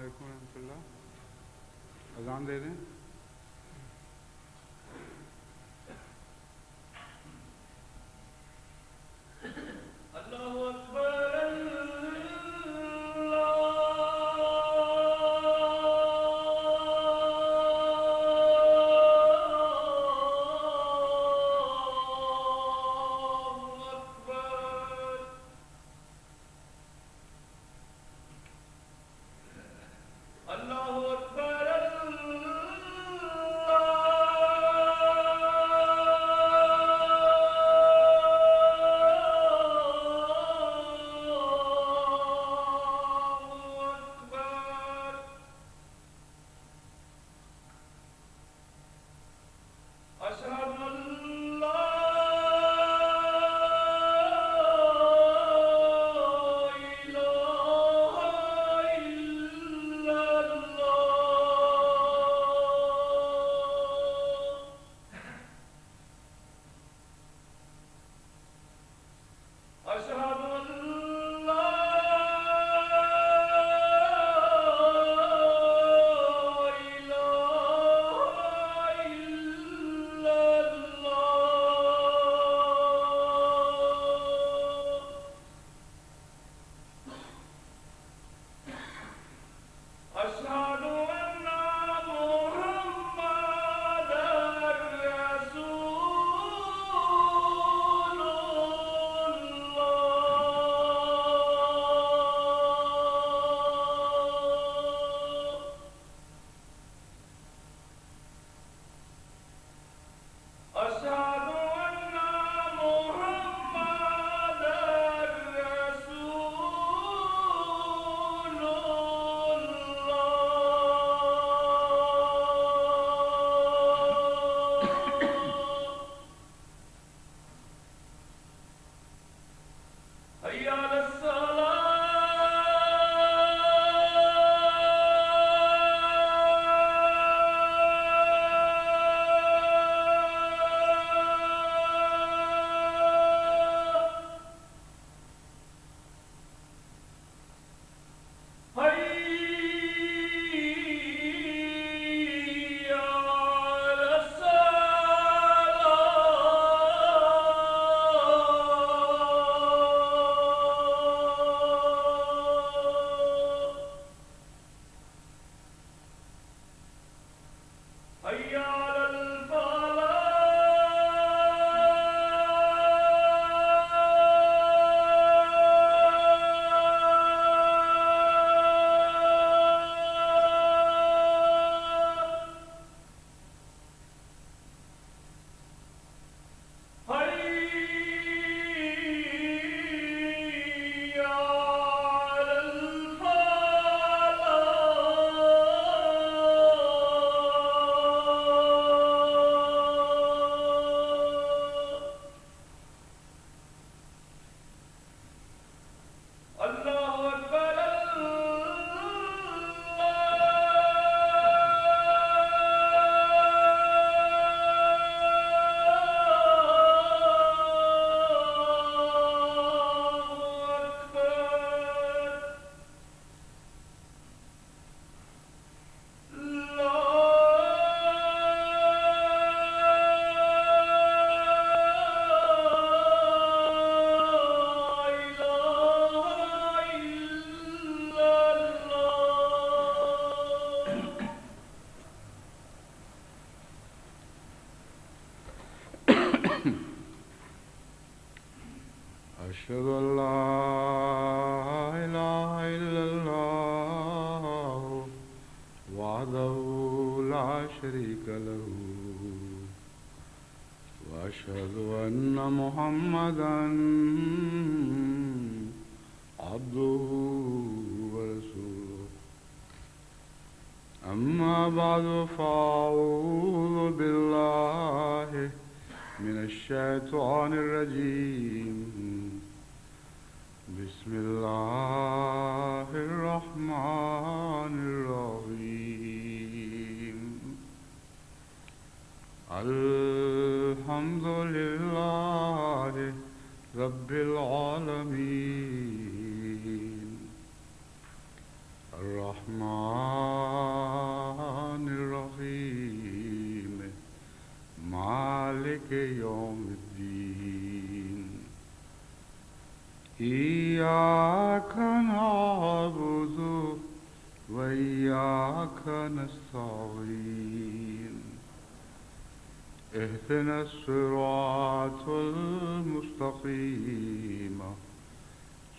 علیکم ورحمۃ اللہ. اذان دے دیں. أشهد أن لا إله إلا الله وحده لا شريك له وأشهد أن محمدا عبده ورسوله أما بعد فأعوذ بالله من الشيطان الرجيم بسم الله الرحمن الرحيم الحمد لله رب العالمين الرحمن الرحمن الرحيم مالك يوم الدين إياك نعبد وإياك نستعين اهدنا الصراط المستقيم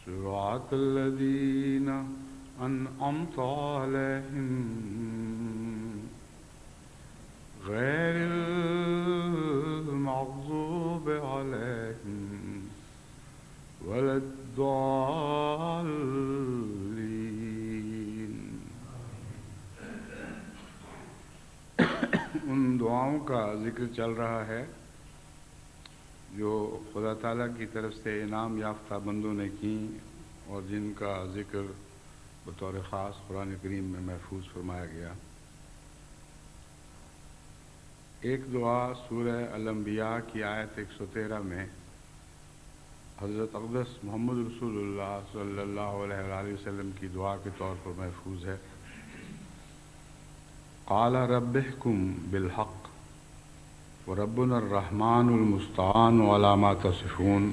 صراط الذين أنعمت عليهم غير المغضوب عليهم ولا الضالين۔ ان دعاؤں کا ذکر چل رہا ہے جو خدا تعالیٰ کی طرف سے انعام یافتہ بندوں نے کی اور جن کا ذکر بطور خاص قرآن کریم میں محفوظ فرمایا گیا۔ ایک دعا سورہ الانبیاء کی آیت 113 میں حضرت اقدس محمد رسول اللہ صلی اللہ علیہ وآلہ وسلم کی دعا کے طور پر محفوظ ہے۔ قال رب احکم بالحق وربنا الرحمن المستعان علی ما تصفون،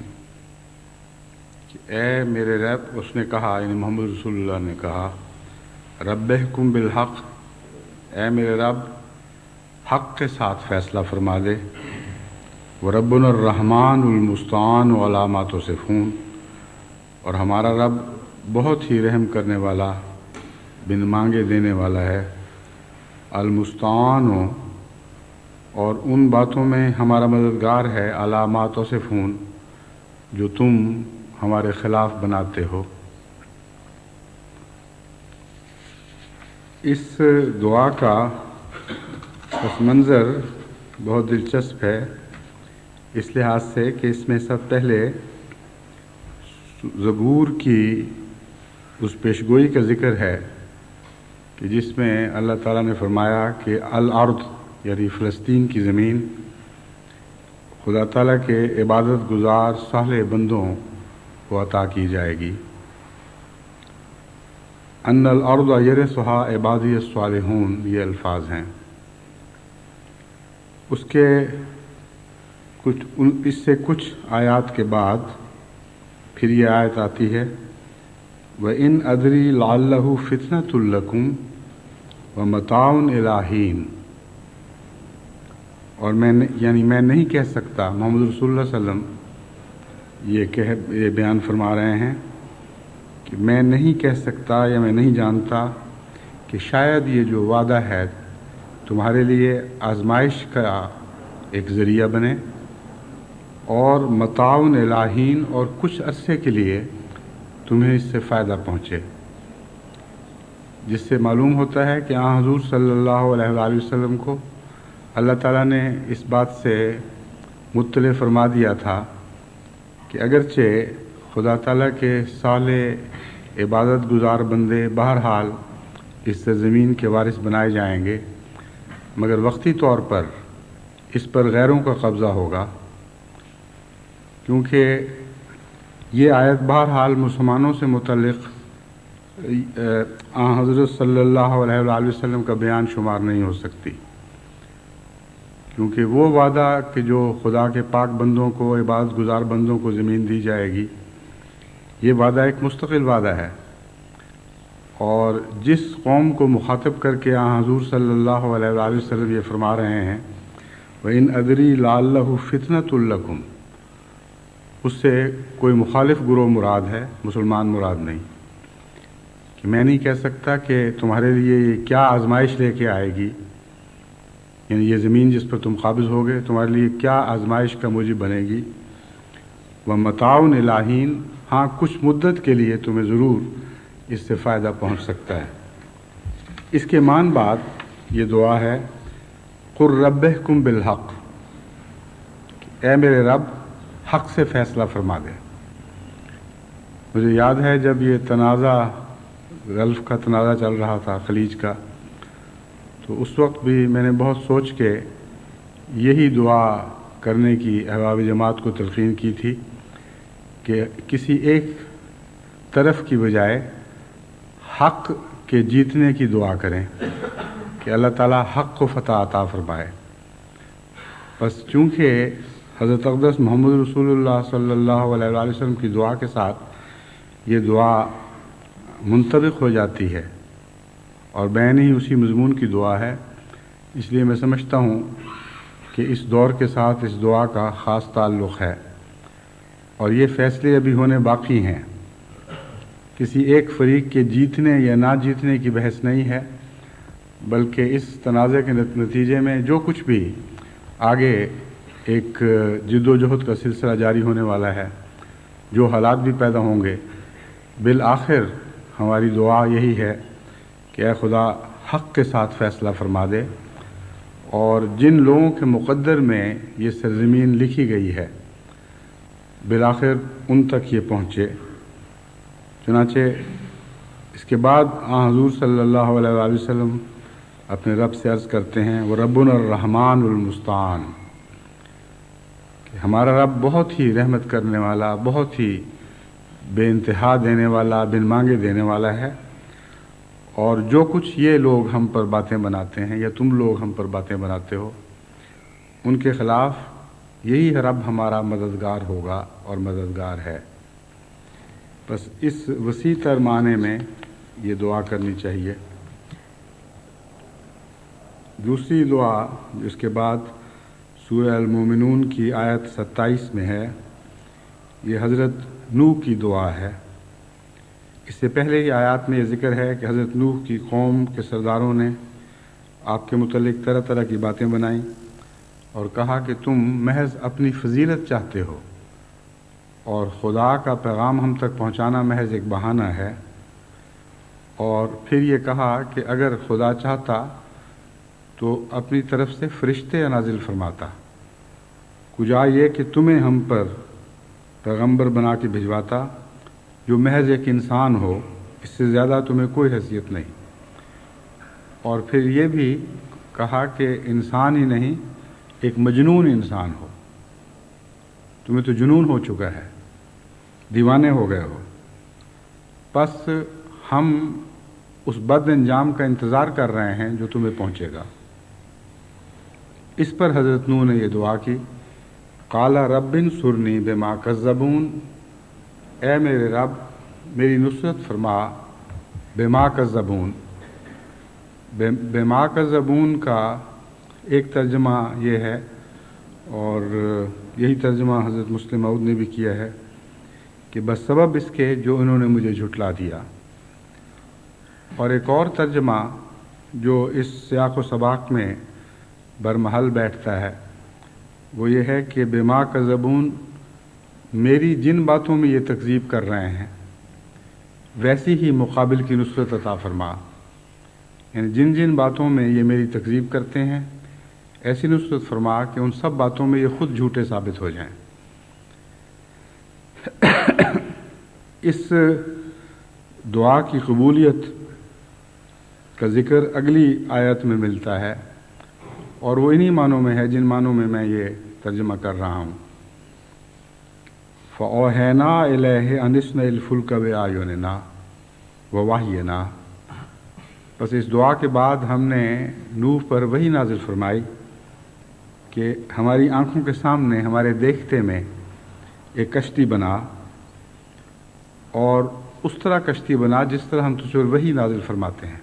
کہ اے میرے رب، اس نے کہا یعنی محمد رسول اللہ نے کہا، رب احکم بالحق، اے میرے رب حق کے ساتھ فیصلہ فرما دے، وربنا الرحمن المستعان علی ما تصفون، اور ہمارا رب بہت ہی رحم کرنے والا، بن مانگے دینے والا ہے، المستعان، اور ان باتوں میں ہمارا مددگار ہے، علی ما تصفون، جو تم ہمارے خلاف بناتے ہو۔ اس دعا کا پس منظر بہت دلچسپ ہے، اس لحاظ سے کہ اس میں سب پہلے زبور کی اس پیشگوئی کا ذکر ہے کہ جس میں اللہ تعالیٰ نے فرمایا کہ الارض یعنی فلسطین کی زمین خدا تعالیٰ کے عبادت گزار صالح بندوں کو عطا کی جائے گی۔ ان الارض یرثھا عبادی الصالحون، یہ الفاظ ہیں۔ اس سے کچھ آیات کے بعد پھر یہ آیت آتی ہے، وَإِنْ أَدْرِي لَعَلَّهُ فِتْنَةٌ لَكُمْ وَمَتَاعٌ إِلَىٰ حِینٍ، اور میں نہیں کہہ سکتا، محمد رسول اللہ صلی اللہ علیہ وسلم یہ بیان فرما رہے ہیں کہ میں نہیں کہہ سکتا یا میں نہیں جانتا کہ شاید یہ جو وعدہ ہے تمہارے لیے آزمائش کا ایک ذریعہ بنے، اور متاع الی حین، اور کچھ عرصے کے لیے تمہیں اس سے فائدہ پہنچے، جس سے معلوم ہوتا ہے کہ حضور صلی اللہ علیہ وآلہ وسلم کو اللہ تعالیٰ نے اس بات سے مطلع فرما دیا تھا کہ اگرچہ خدا تعالیٰ کے صالح عبادت گزار بندے بہرحال اس سرزمین کے وارث بنائے جائیں گے، مگر وقتی طور پر اس پر غیروں کا قبضہ ہوگا، کیونکہ یہ آیت بہرحال مسلمانوں سے متعلق حضرت صلی اللہ علیہ وآلہ وسلم کا بیان شمار نہیں ہو سکتی، کیونکہ وہ وعدہ کہ جو خدا کے پاک بندوں کو، عبادت گزار بندوں کو زمین دی جائے گی، یہ وعدہ ایک مستقل وعدہ ہے، اور جس قوم کو مخاطب کر کے حضور صلی اللہ علیہ وآلہ وسلم یہ فرما رہے ہیں وَإِنْ أَدْرِي لَعَلَّهُ فِتْنَةٌ لَكُمْ، اس سے کوئی مخالف گروہ مراد ہے، مسلمان مراد نہیں، کہ میں نہیں کہہ سکتا کہ تمہارے لیے یہ کیا آزمائش لے کے آئے گی، یعنی یہ زمین جس پر تم قابض ہوگے تمہارے لیے کیا آزمائش کا موجب بنے گی، وَمَتَاعٌ إِلَىٰ حِین، ہاں کچھ مدت کے لیے تمہیں ضرور اس سے فائدہ پہنچ سکتا ہے۔ اس کے مان بعد یہ دعا ہے، قُلْ رَبِّ احْکُم بِالْحَقِّ، اے میرے رب حق سے فیصلہ فرما دے۔ مجھے یاد ہے جب یہ تنازع، گلف کا تنازع چل رہا تھا، خلیج کا، تو اس وقت بھی میں نے بہت سوچ کے یہی دعا کرنے کی احباب جماعت کو تلقین کی تھی کہ کسی ایک طرف کی بجائے حق کے جیتنے کی دعا کریں کہ اللہ تعالیٰ حق کو فتح عطا فرمائے۔ بس چونکہ حضرت اقدس محمد رسول اللہ صلی اللہ علیہ وآلہ وسلم کی دعا کے ساتھ یہ دعا منطبق ہو جاتی ہے اور بین ہی اسی مضمون کی دعا ہے، اس لیے میں سمجھتا ہوں کہ اس دور کے ساتھ اس دعا کا خاص تعلق ہے، اور یہ فیصلے ابھی ہونے باقی ہیں۔ کسی ایک فریق کے جیتنے یا نہ جیتنے کی بحث نہیں ہے، بلکہ اس تنازع کے نتیجے میں جو کچھ بھی آگے ایک جد و جہد کا سلسلہ جاری ہونے والا ہے، جو حالات بھی پیدا ہوں گے، بالآخر ہماری دعا یہی ہے کہ اے خدا حق کے ساتھ فیصلہ فرما دے، اور جن لوگوں کے مقدر میں یہ سرزمین لکھی گئی ہے بالآخر ان تک یہ پہنچے۔ چنانچہ اس کے بعد حضور صلی اللہ علیہ وآلہ وسلم اپنے رب سے عرض کرتے ہیں وَرَبُّنَا الرَّحْمَٰنُ الْمُسْتَعَانُ، کہ ہمارا رب بہت ہی رحمت کرنے والا، بہت ہی بے انتہا دینے والا، بن مانگے دینے والا ہے، اور جو کچھ یہ لوگ ہم پر باتیں بناتے ہیں یا تم لوگ ہم پر باتیں بناتے ہو، ان کے خلاف یہی رب ہمارا مددگار ہوگا اور مددگار ہے۔ بس اس وسیع تر معنی میں یہ دعا کرنی چاہیے۔ دوسری دعا اس کے بعد سورہ المومنون کی آیت 27 میں ہے، یہ حضرت نوح کی دعا ہے۔ اس سے پہلے ہی آیات میں یہ ذکر ہے کہ حضرت نوح کی قوم کے سرداروں نے آپ کے متعلق طرح طرح کی باتیں بنائیں اور کہا کہ تم محض اپنی فضیلت چاہتے ہو اور خدا کا پیغام ہم تک پہنچانا محض ایک بہانہ ہے، اور پھر یہ کہا کہ اگر خدا چاہتا تو اپنی طرف سے فرشتے نازل فرماتا، کجا یہ کہ تمہیں ہم پر پیغمبر بنا کے بھجواتا جو محض ایک انسان ہو، اس سے زیادہ تمہیں کوئی حیثیت نہیں، اور پھر یہ بھی کہا کہ انسان ہی نہیں ایک مجنون انسان ہو، تمہیں تو جنون ہو چکا ہے، دیوانے ہو گئے ہو، بس ہم اس بد انجام کا انتظار کر رہے ہیں جو تمہیں پہنچے گا۔ اس پر حضرت نوح نے یہ دعا کی قال رب انصرنی بما کذبون، اے میرے رب میری نصرت فرما بما کذبون۔ بما کذبون کا ایک ترجمہ یہ ہے، اور یہی ترجمہ حضرت مسلم موعود نے بھی کیا ہے کہ بس سبب اس کے جو انہوں نے مجھے جھٹلا دیا، اور ایک اور ترجمہ جو اس سیاق و سباق میں برمحل بیٹھتا ہے وہ یہ ہے کہ بما کذبون، میری جن باتوں میں یہ تکذیب کر رہے ہیں ویسی ہی مقابل کی نصرت عطا فرما، یعنی جن جن باتوں میں یہ میری تکذیب کرتے ہیں ایسی نصرت فرما کہ ان سب باتوں میں یہ خود جھوٹے ثابت ہو جائیں۔ اس دعا کی قبولیت کا ذکر اگلی آیت میں ملتا ہے، اور وہ انہی معنوں میں ہے جن معنوں میں میں یہ ترجمہ کر رہا ہوں۔ فَأَوْحَيْنَا إِلَيْهِ أَنِ اصْنَعِ الْفُلْكَ بِأَعْيُنِنَا وَوَحْيِنَا، بس اس دعا کے بعد ہم نے نوح پر وحی نازل فرمائی کہ ہماری آنکھوں کے سامنے ہمارے دیکھتے میں ایک کشتی بنا، اور اس طرح کشتی بنا جس طرح ہم تجھ پر وحی نازل فرماتے ہیں۔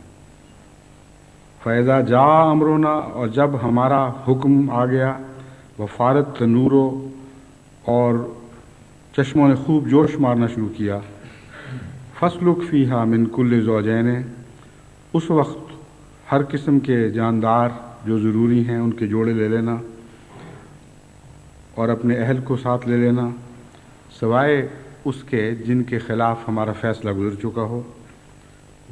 فَإِذَا جَاءَ أَمْرُنَا، اور جب ہمارا حکم آ گیا، وَفَارَتِ التَّنُورُ، اور چشموں نے خوب جوش مارنا شروع کیا، فَاسْلُكْ فِيهَا مِنْ كُلِّ زَوْجَيْنِ، اس وقت ہر قسم کے جاندار جو ضروری ہیں ان کے جوڑے لے لینا اور اپنے اہل کو ساتھ لے لینا، سوائے اس کے جن کے خلاف ہمارا فیصلہ گزر چکا ہو،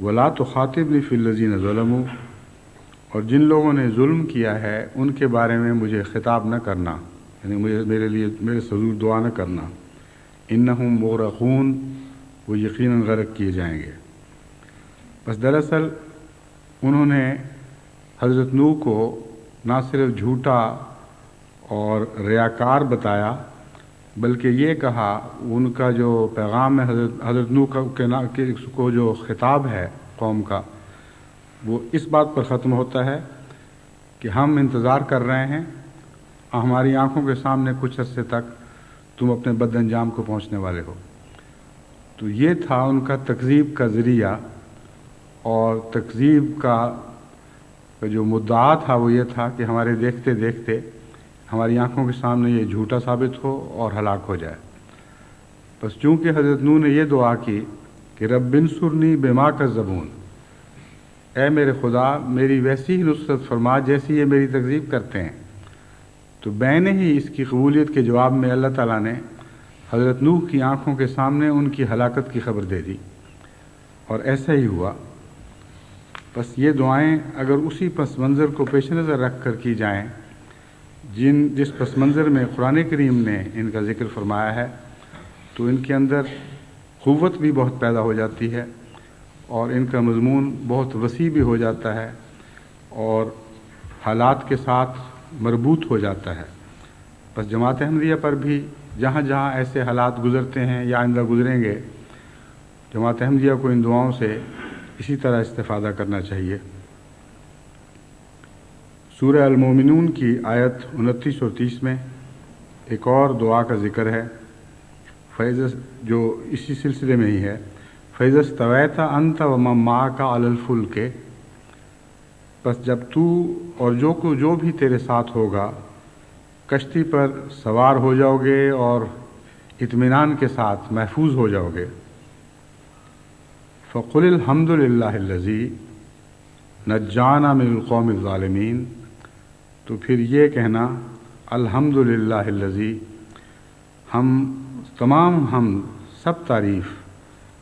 وَلَا تُخَاطِبْنِي فِي الَّذِينَ ظَلَمُوا، اور جن لوگوں نے ظلم کیا ہے ان کے بارے میں مجھے خطاب نہ کرنا، یعنی میرے لیے میرے سے حضور دعا نہ کرنا، انہم مغرقون، وہ یقیناً غرق کیے جائیں گے۔ بس دراصل انہوں نے حضرت نوح کو نہ صرف جھوٹا اور ریاکار بتایا، بلکہ یہ کہا ان کا جو پیغام ہے حضرت نوح کو جو خطاب ہے قوم کا، وہ اس بات پر ختم ہوتا ہے کہ ہم انتظار کر رہے ہیں، ہماری آنکھوں کے سامنے کچھ عرصے تک تم اپنے بد انجام کو پہنچنے والے ہو۔ تو یہ تھا ان کا تکذیب کا ذریعہ، اور تکذیب کا جو مدعا تھا وہ یہ تھا کہ ہمارے دیکھتے دیکھتے ہماری آنکھوں کے سامنے یہ جھوٹا ثابت ہو اور ہلاک ہو جائے۔ بس چونکہ حضرت نوح نے یہ دعا کی کہ رب انصرنی بما کذبون، اے میرے خدا میری ویسی ہی نصرت فرما جیسی یہ میری تکذیب کرتے ہیں، تو بین ہی اس کی قبولیت کے جواب میں اللہ تعالیٰ نے حضرت نوح کی آنکھوں کے سامنے ان کی ہلاکت کی خبر دے دی، اور ایسا ہی ہوا۔ بس یہ دعائیں اگر اسی پس منظر کو پیش نظر رکھ کر کی جائیں جس پس منظر میں قرآن کریم نے ان کا ذکر فرمایا ہے، تو ان کے اندر قوت بھی بہت پیدا ہو جاتی ہے، اور ان کا مضمون بہت وسیع بھی ہو جاتا ہے، اور حالات کے ساتھ مربوط ہو جاتا ہے۔ بس جماعت احمدیہ پر بھی جہاں جہاں ایسے حالات گزرتے ہیں یا آئندہ گزریں گے، جماعت احمدیہ کو ان دعاؤں سے اسی طرح استفادہ کرنا چاہیے۔ سورہ المومنون کی آیت 29 اور 30 میں ایک اور دعا کا ذکر ہے، جو اسی سلسلے میں ہی ہے، فَإِذَا اسْتَوَيْتَ أَنْتَ وَمَن مَّعَكَ عَلَى الْفُلْكِ، پس جب تو اور جو بھی تیرے ساتھ ہوگا کشتی پر سوار ہو جاؤ گے اور اطمینان کے ساتھ محفوظ ہو جاؤ گے، فَقُلِ الْحَمْدُ لِلَّهِ الَّذِي نَجَّانَا مِنَ الْقَوْمِ الظَّالِمِينَ، تو پھر یہ کہنا الحمد للہ الذی، تمام سب تعریف،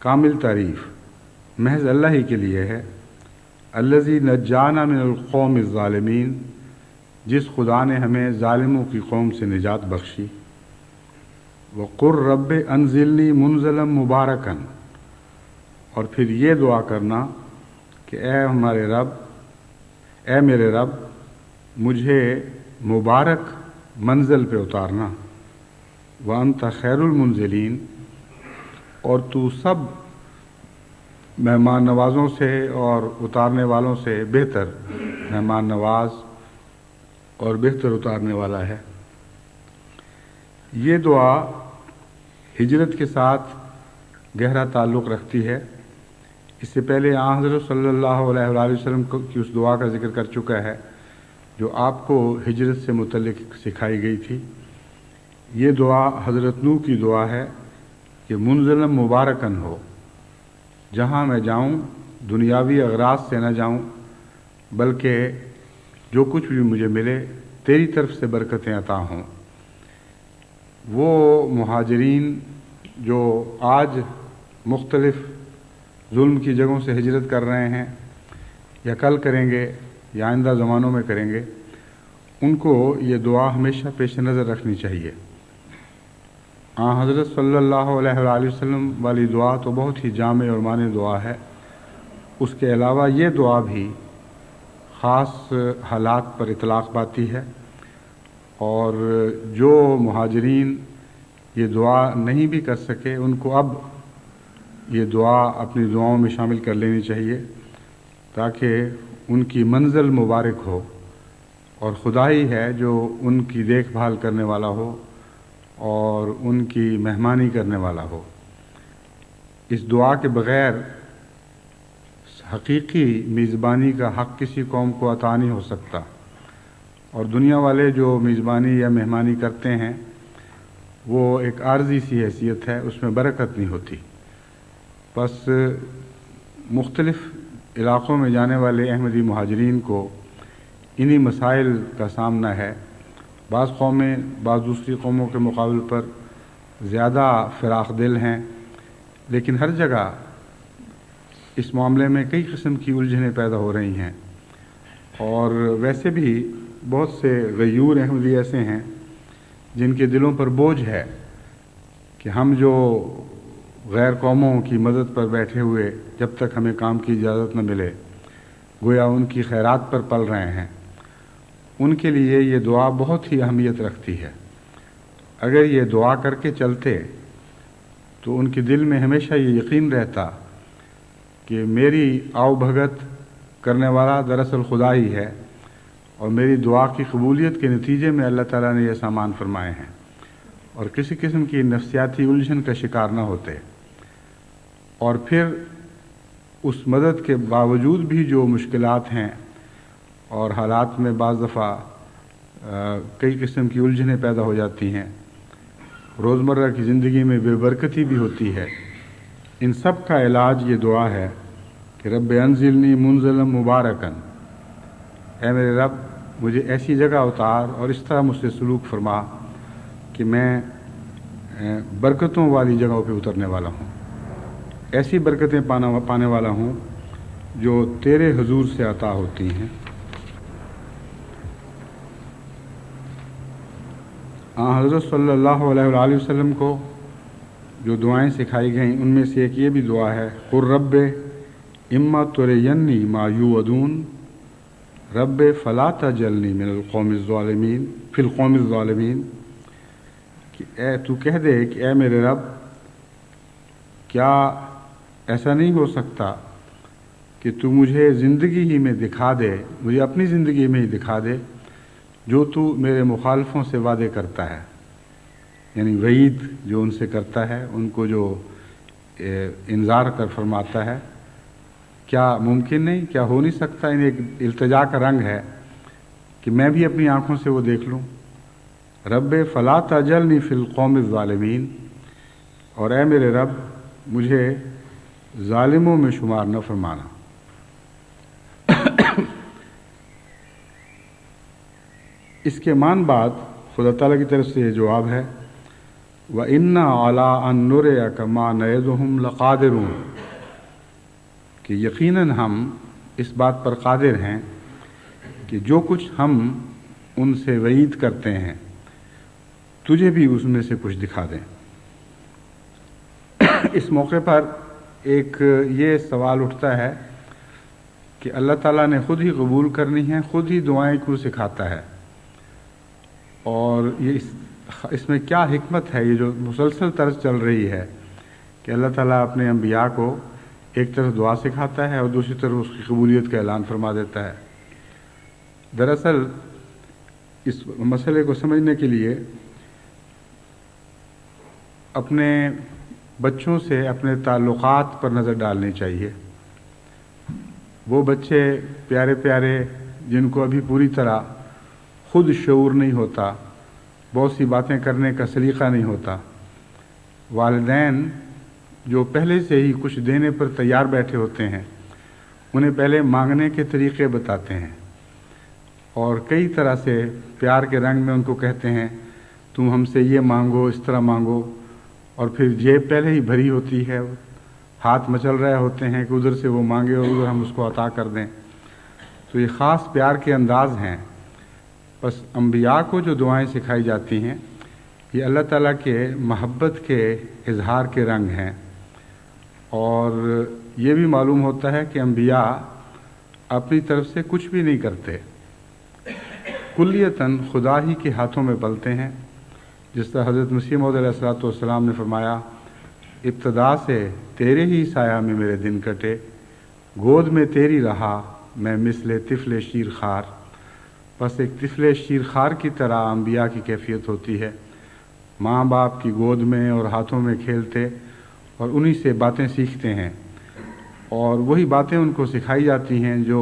کامل تعریف محض اللہ ہی کے لیے ہے، الذی نجانا من القوم الظالمین، جس خدا نے ہمیں ظالموں کی قوم سے نجات بخشی، وقر رب انزلنی منزلا مبارکا، اور پھر یہ دعا کرنا کہ اے میرے رب مجھے مبارک منزل پہ اتارنا، وانت خیر المنزلین، اور تو سب مہمان نوازوں سے اور اتارنے والوں سے بہتر مہمان نواز اور بہتر اتارنے والا ہے۔ یہ دعا ہجرت کے ساتھ گہرا تعلق رکھتی ہے۔ اس سے پہلے آن حضرت صلی اللہ علیہ وآلہ وسلم کی اس دعا کا ذکر کر چکا ہے جو آپ کو ہجرت سے متعلق سکھائی گئی تھی۔ یہ دعا حضرت نوح کی دعا ہے کہ منزل مبارکن ہو، جہاں میں جاؤں دنیاوی اغراض سے نہ جاؤں، بلکہ جو کچھ بھی مجھے ملے تیری طرف سے برکتیں عطا ہوں۔ وہ مہاجرین جو آج مختلف ظلم کی جگہوں سے ہجرت کر رہے ہیں، یا کل کریں گے یا آئندہ زمانوں میں کریں گے، ان کو یہ دعا ہمیشہ پیش نظر رکھنی چاہیے۔ حضرت صلی اللہ علیہ وآلہ وسلم والی دعا تو بہت ہی جامع اور معنی دعا ہے، اس کے علاوہ یہ دعا بھی خاص حالات پر اطلاق پاتی ہے، اور جو مہاجرین یہ دعا نہیں بھی کر سکے ان کو اب یہ دعا اپنی دعاؤں میں شامل کر لینی چاہیے، تاکہ ان کی منزل مبارک ہو، اور خدا ہی ہے جو ان کی دیکھ بھال کرنے والا ہو اور ان کی مہمانی کرنے والا ہو۔ اس دعا کے بغیر حقیقی میزبانی کا حق کسی قوم کو عطا نہیں ہو سکتا، اور دنیا والے جو میزبانی یا مہمانی کرتے ہیں وہ ایک عارضی سی حیثیت ہے، اس میں برکت نہیں ہوتی۔ بس مختلف علاقوں میں جانے والے احمدی مہاجرین کو انہی مسائل کا سامنا ہے۔ بعض قومیں بعض دوسری قوموں کے مقابل پر زیادہ فراخ دل ہیں، لیکن ہر جگہ اس معاملے میں کئی قسم کی الجھنیں پیدا ہو رہی ہیں، اور ویسے بھی بہت سے غیور احمدی ایسے ہیں جن کے دلوں پر بوجھ ہے کہ ہم جو غیر قوموں کی مدد پر بیٹھے ہوئے جب تک ہمیں کام کی اجازت نہ ملے گویا ان کی خیرات پر پل رہے ہیں، ان کے لیے یہ دعا بہت ہی اہمیت رکھتی ہے۔ اگر یہ دعا کر کے چلتے تو ان کے دل میں ہمیشہ یہ یقین رہتا کہ میری آؤ بھگت کرنے والا دراصل خدا ہی ہے، اور میری دعا کی قبولیت کے نتیجے میں اللہ تعالیٰ نے یہ سامان فرمائے ہیں، اور کسی قسم کی نفسیاتی الجھن کا شکار نہ ہوتے۔ اور پھر اس مدد کے باوجود بھی جو مشکلات ہیں اور حالات میں بعض دفعہ کئی قسم کی الجھنیں پیدا ہو جاتی ہیں، روزمرہ کی زندگی میں بے برکتی بھی ہوتی ہے، ان سب کا علاج یہ دعا ہے کہ رب انزلنی منزلا مبارکن، اے میرے رب مجھے ایسی جگہ اتار اور اس طرح مجھ سے سلوک فرما کہ میں برکتوں والی جگہوں پہ اترنے والا ہوں، ایسی برکتیں پانے والا ہوں جو تیرے حضور سے عطا ہوتی ہیں۔ حضرت صلی اللہ علیہ وآلہ وسلم کو جو دعائیں سکھائی گئیں ان میں سے ایک یہ بھی دعا ہے، قل رب اما ترینی ما یوعدون رب فلا تجلنی من القوم الظالمین فی القوم الظالمین، کہ اے تو کہہ دے کہ اے میرے رب کیا ایسا نہیں ہو سکتا کہ تو مجھے زندگی ہی میں دکھا دے، مجھے اپنی زندگی میں ہی دکھا دے جو تو میرے مخالفوں سے وعدے کرتا ہے، یعنی وعید جو ان سے کرتا ہے، ان کو جو انذار کر فرماتا ہے، کیا ممکن نہیں، کیا ہو نہیں سکتا؟ ان ایک التجا کا رنگ ہے کہ میں بھی اپنی آنکھوں سے وہ دیکھ لوں۔ رب فلا تجلنی فی القوم الظالمین، اور اے میرے رب مجھے ظالموں میں شمار نہ فرمانا۔ اس کے مان بعد خدا تعالیٰ کی طرف سے یہ جواب ہے، وَإِنَّا عَلَىٰ أَن نُّرِيَكَ مَا نَعِدُهُمْ لَقَادِرُونَ، کہ یقیناً ہم اس بات پر قادر ہیں کہ جو کچھ ہم ان سے وعید کرتے ہیں تجھے بھی اس میں سے کچھ دکھا دیں۔ اس موقع پر ایک یہ سوال اٹھتا ہے کہ اللہ تعالیٰ نے خود ہی قبول کرنی ہے، خود ہی دعائیں کیوں سکھاتا ہے، اور یہ اس میں کیا حکمت ہے؟ یہ جو مسلسل طرز چل رہی ہے کہ اللہ تعالیٰ اپنے انبیاء کو ایک طرف دعا سکھاتا ہے اور دوسری طرف اس کی قبولیت کا اعلان فرما دیتا ہے۔ دراصل اس مسئلے کو سمجھنے کے لیے اپنے بچوں سے اپنے تعلقات پر نظر ڈالنی چاہیے۔ وہ بچے پیارے پیارے جن کو ابھی پوری طرح خود شعور نہیں ہوتا، بہت سی باتیں کرنے کا سلیقہ نہیں ہوتا، والدین جو پہلے سے ہی کچھ دینے پر تیار بیٹھے ہوتے ہیں انہیں پہلے مانگنے کے طریقے بتاتے ہیں اور کئی طرح سے پیار کے رنگ میں ان کو کہتے ہیں تم ہم سے یہ مانگو، اس طرح مانگو، اور پھر جیب پہلے ہی بھری ہوتی ہے، ہاتھ مچل رہے ہوتے ہیں کہ ادھر سے وہ مانگے اور ادھر ہم اس کو عطا کر دیں۔ تو یہ خاص پیار کے انداز ہیں۔ بس انبیاء کو جو دعائیں سکھائی جاتی ہیں یہ اللہ تعالیٰ کے محبت کے اظہار کے رنگ ہیں، اور یہ بھی معلوم ہوتا ہے کہ انبیاء اپنی طرف سے کچھ بھی نہیں کرتے، کلیتاً خدا ہی کے ہاتھوں میں پلتے ہیں۔ جس طرح حضرت مسیح موعود علیہ الصلوۃ والسلام نے فرمایا، ابتدا سے تیرے ہی سایہ میں میرے دن کٹے، گود میں تیری رہا میں مثل طفل شیر خار۔ بس ایک طفل شیر خار کی طرح انبیاء کی کیفیت ہوتی ہے، ماں باپ کی گود میں اور ہاتھوں میں کھیلتے اور انہی سے باتیں سیکھتے ہیں، اور وہی باتیں ان کو سکھائی جاتی ہیں جو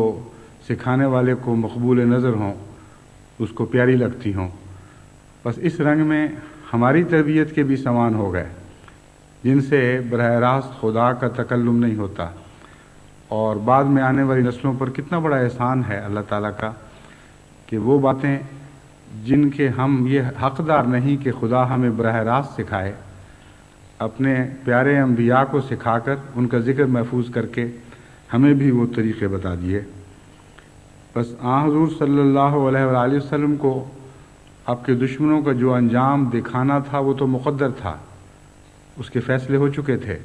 سکھانے والے کو مقبول نظر ہوں، اس کو پیاری لگتی ہوں۔ بس اس رنگ میں ہماری تربیت کے بھی سامان ہو گئے جن سے براہ راست خدا کا تکلم نہیں ہوتا، اور بعد میں آنے والی نسلوں پر کتنا بڑا احسان ہے اللہ تعالیٰ کا کہ وہ باتیں جن کے ہم یہ حقدار نہیں کہ خدا ہمیں براہ راست سکھائے، اپنے پیارے انبیاء کو سکھا کر ان کا ذکر محفوظ کر کے ہمیں بھی وہ طریقے بتا دیے۔ بس حضور صلی اللہ علیہ وآلہ وسلم کو آپ کے دشمنوں کا جو انجام دکھانا تھا وہ تو مقدر تھا، اس کے فیصلے ہو چکے تھے،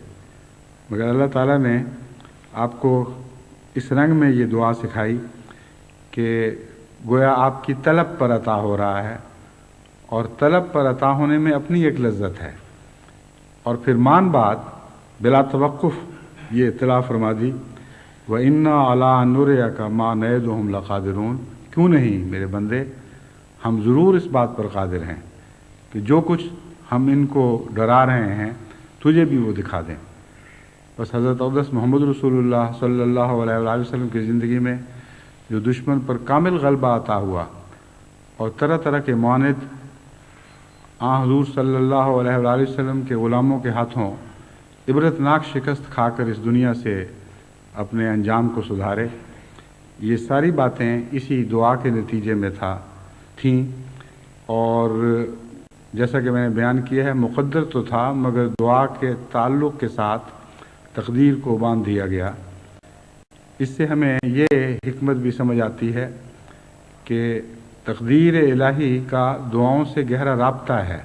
مگر اللہ تعالیٰ نے آپ کو اس رنگ میں یہ دعا سکھائی کہ گویا آپ کی طلب پر عطا ہو رہا ہے، اور طلب پر عطا ہونے میں اپنی ایک لذت ہے، اور پھر مان بعد بلا توقف یہ اطلاع فرما دی، وَإِنَّا عَلَىٰ أَن نُرِيَكَ مَا نَعِدُهُمْ لَقَادِرُونَ، کیوں نہیں میرے بندے، ہم ضرور اس بات پر قادر ہیں کہ جو کچھ ہم ان کو ڈرا رہے ہیں تجھے بھی وہ دکھا دیں۔ بس حضرت اقدس محمد رسول اللہ صلی اللہ علیہ وآلہ وسلم کی زندگی میں جو دشمن پر کامل غلبہ عطا ہوا اور طرح طرح کے معاند حضور صلی اللہ علیہ وآلہ وسلم کے غلاموں کے ہاتھوں عبرتناک شکست کھا کر اس دنیا سے اپنے انجام کو سدھارے، یہ ساری باتیں اسی دعا کے نتیجے میں تھیں، اور جیسا کہ میں نے بیان کیا ہے مقدر تو تھا مگر دعا کے تعلق کے ساتھ تقدیر کو باندھ دیا گیا۔ اس سے ہمیں یہ حکمت بھی سمجھ آتی ہے کہ تقدیر الہی کا دعاؤں سے گہرا رابطہ ہے،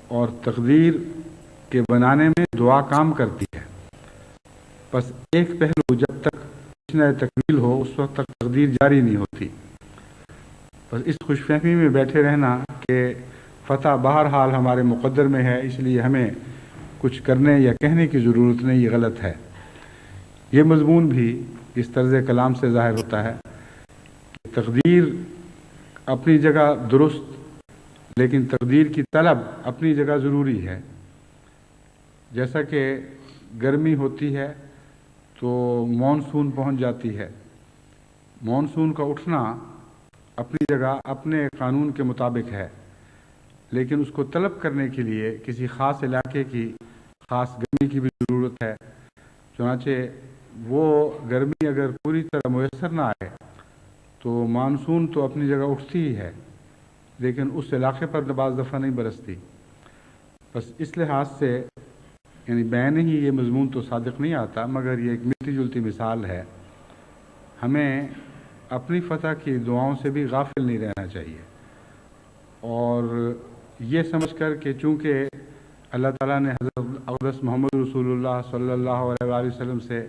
اور تقدیر کے بنانے میں دعا کام کرتی ہے۔ بس ایک پہلو جب تک نہ تکمیل ہو اس وقت تک تقدیر جاری نہیں ہوتی۔ بس اس خوش فہمی میں بیٹھے رہنا کہ فتح بہرحال ہمارے مقدر میں ہے، اس لیے ہمیں کچھ کرنے یا کہنے کی ضرورت نہیں، یہ غلط ہے۔ یہ مضمون بھی اس طرز کلام سے ظاہر ہوتا ہے کہ تقدیر اپنی جگہ درست، لیکن تقدیر کی طلب اپنی جگہ ضروری ہے۔ جیسا کہ گرمی ہوتی ہے تو مانسون پہنچ جاتی ہے، مانسون کا اٹھنا اپنی جگہ اپنے قانون کے مطابق ہے، لیکن اس کو طلب کرنے کے لیے کسی خاص علاقے کی خاص گرمی کی بھی ضرورت ہے۔ چنانچہ وہ گرمی اگر پوری طرح میسر نہ آئے تو مانسون تو اپنی جگہ اٹھتی ہی ہے، لیکن اس علاقے پر بعض دفعہ نہیں برستی۔ بس اس لحاظ سے یعنی بین ہی یہ مضمون تو صادق نہیں آتا، مگر یہ ایک ملتی جلتی مثال ہے۔ ہمیں اپنی فتح کی دعاؤں سے بھی غافل نہیں رہنا چاہیے، اور یہ سمجھ کر کہ چونکہ اللہ تعالیٰ نے حضرت اقدس محمد رسول اللہ صلی اللہ علیہ وآلہ وسلم سے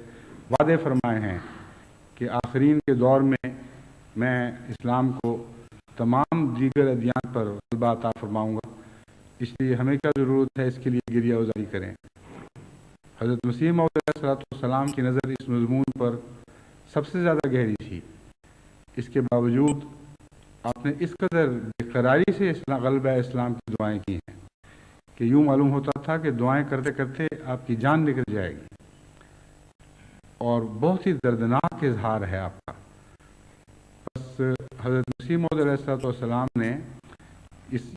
وعدے فرمائے ہیں کہ آخرین کے دور میں اسلام کو تمام دیگر ادیان پر غلبہ عطا فرماؤں گا، اس لیے ہمیں کیا ضرورت ہے اس کے لیے گریہ وزاری کریں۔ حضرت مسیح موعود علیہ السلام کی نظر اس مضمون پر سب سے زیادہ گہری تھی، اس کے باوجود آپ نے اس قدر بےقراری سے غلبہ اسلام کی دعائیں کی ہیں کہ یوں معلوم ہوتا تھا کہ دعائیں کرتے کرتے آپ کی جان نکل جائے گی، اور بہت ہی دردناک اظہار ہے آپ کا۔ بس حضرت مسیح موعود علیہ السلام نے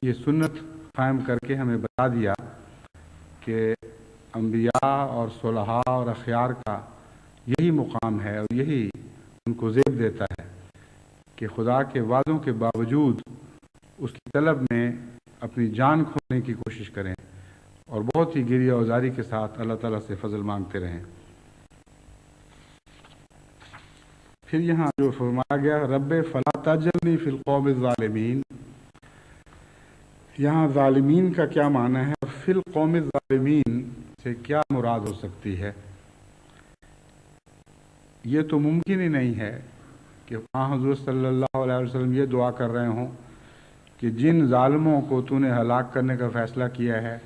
یہ سنت قائم کر کے ہمیں بتا دیا کہ انبیاء اور صلحاء اور اخیار کا یہی مقام ہے، اور یہی ان کو زیب دیتا ہے کہ خدا کے وعدوں کے باوجود اس کی طلب میں اپنی جان کھونے کی کوشش کریں، اور بہت ہی گریہ وزاری کے ساتھ اللہ تعالیٰ سے فضل مانگتے رہیں۔ پھر یہاں جو فرمایا گیا رب فلا تجلنی فی القوم الظالمین، یہاں ظالمین کا کیا معنی ہے اور فی القوم الظالمین سے کیا مراد ہو سکتی ہے؟ یہ تو ممکن ہی نہیں ہے کہ حضور صلی اللہ علیہ وسلم یہ دعا کر رہے ہوں کہ جن ظالموں کو تو نے ہلاک کرنے کا فیصلہ کیا ہے،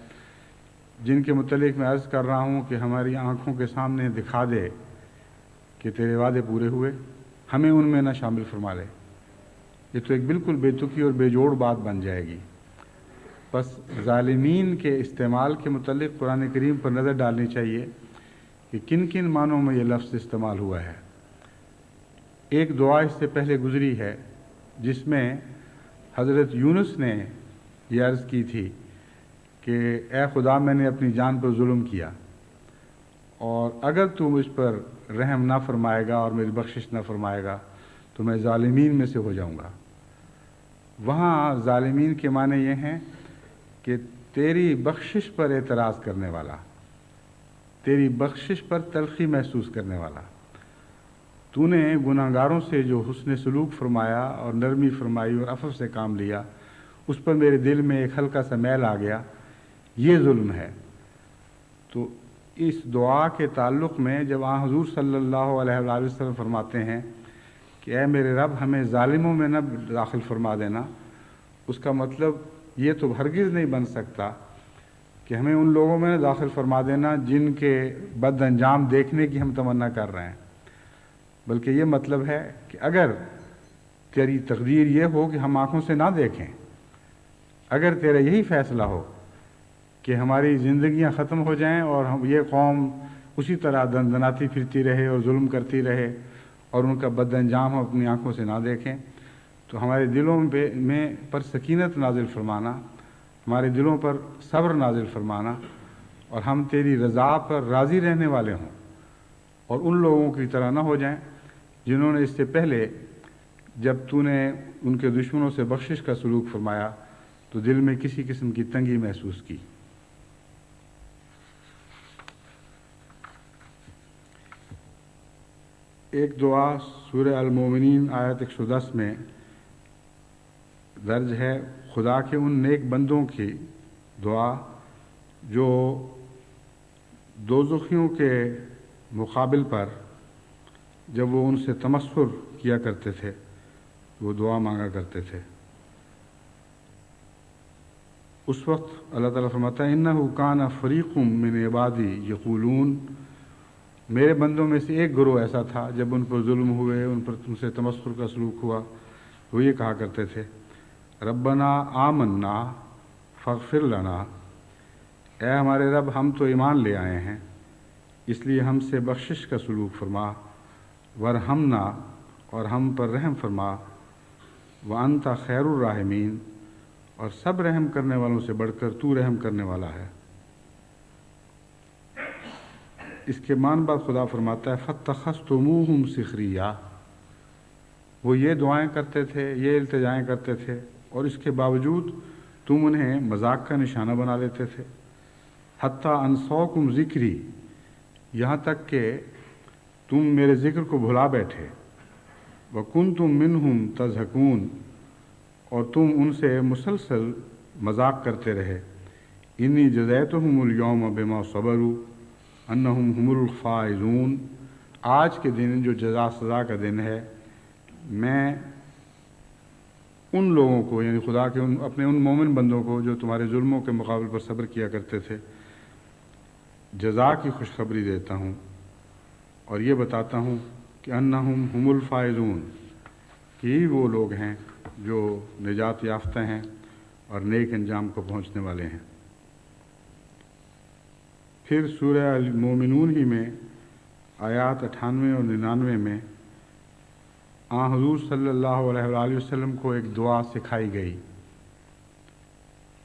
جن کے متعلق میں عرض کر رہا ہوں کہ ہماری آنکھوں کے سامنے دکھا دے کہ تیرے وعدے پورے ہوئے، ہمیں ان میں نہ شامل فرما لے۔ یہ تو ایک بالکل بے تکی اور بے جوڑ بات بن جائے گی۔ بس ظالمین کے استعمال کے متعلق قرآن کریم پر نظر ڈالنی چاہیے کہ کن کن معنوں میں یہ لفظ استعمال ہوا ہے۔ ایک دعا اس سے پہلے گزری ہے جس میں حضرت یونس نے یہ عرض کی تھی کہ اے خدا، میں نے اپنی جان پر ظلم کیا، اور اگر تو مجھ پر رحم نہ فرمائے گا اور میری بخشش نہ فرمائے گا تو میں ظالمین میں سے ہو جاؤں گا۔ وہاں ظالمین کے معنی یہ ہیں کہ تیری بخشش پر اعتراض کرنے والا، تیری بخشش پر تلخی محسوس کرنے والا۔ تو نے گناہگاروں سے جو حسن سلوک فرمایا اور نرمی فرمائی اور عفو سے کام لیا، اس پر میرے دل میں ایک ہلکا سا میل آ گیا، یہ ظلم ہے۔ تو اس دعا کے تعلق میں جب حضور صلی اللہ علیہ وآلہ وسلم فرماتے ہیں کہ اے میرے رب ہمیں ظالموں میں نہ داخل فرما دینا، اس کا مطلب یہ تو ہرگز نہیں بن سکتا کہ ہمیں ان لوگوں میں داخل فرما دینا جن کے بد انجام دیکھنے کی ہم تمنا کر رہے ہیں۔ بلکہ یہ مطلب ہے کہ اگر تیری تقدیر یہ ہو کہ ہم آنکھوں سے نہ دیکھیں، اگر تیرا یہی فیصلہ ہو کہ ہماری زندگیاں ختم ہو جائیں اور ہم یہ قوم اسی طرح دندناتی پھرتی رہے اور ظلم کرتی رہے اور ان کا بد انجام ہم اپنی آنکھوں سے نہ دیکھیں، تو ہمارے دلوں میں پر سکینت نازل فرمانا، ہمارے دلوں پر صبر نازل فرمانا، اور ہم تیری رضا پر راضی رہنے والے ہوں، اور ان لوگوں کی طرح نہ ہو جائیں جنہوں نے اس سے پہلے جب تو نے ان کے دشمنوں سے بخشش کا سلوک فرمایا تو دل میں کسی قسم کی تنگی محسوس کی۔ ایک دعا سورہ المومنین آیت 110 میں درج ہے، خدا کے ان نیک بندوں کی دعا جو دوزخیوں کے مقابل پر جب وہ ان سے تمسخر کیا کرتے تھے وہ دعا مانگا کرتے تھے، اس وقت اللہ تعالیٰ فرماتا ہے انہ کان فریق من عبادی یقولون، میرے بندوں میں سے ایک گروہ ایسا تھا جب ان پر ظلم ہوئے، ان سے تمسخر کا سلوک ہوا، وہ یہ کہا کرتے تھے ربنا آمنا فاغفر لنا، اے ہمارے رب ہم تو ایمان لے آئے ہیں اس لیے ہم سے بخشش کا سلوک فرما، ورحمنا اور ہم پر رحم فرما، وانت خیر الراحمین اور سب رحم کرنے والوں سے بڑھ کر تو رحم کرنے والا ہے۔ اس کے معنی بعد خدا فرماتا ہے فاتخذتموہم سخریا، وہ یہ دعائیں کرتے تھے، یہ التجائیں کرتے تھے اور اس کے باوجود تم انہیں مذاق کا نشانہ بنا لیتے تھے، حتیٰ انسوکم ذکری، یہاں تک کہ تم میرے ذکر کو بھلا بیٹھے، وکنتم منہم تضحکون اور تم ان سے مسلسل مذاق کرتے رہے، انی جزیتہم اليوم بما صبروا انہم هم الفائزون، آج کے دن جو جزا سزا کا دن ہے میں ان لوگوں کو یعنی خدا کے اپنے ان مومن بندوں کو جو تمہارے ظلموں کے مقابل پر صبر کیا کرتے تھے جزا کی خوشخبری دیتا ہوں اور یہ بتاتا ہوں کہ انہم هم الفائزون، کہ یہ وہ لوگ ہیں جو نجات یافتہ ہیں اور نیک انجام کو پہنچنے والے ہیں۔ پھر سورہ المومنون ہی میں آیات 98 اور 99 میں حضور صلی اللہ علیہ وآلہ وسلم کو ایک دعا سکھائی گئی،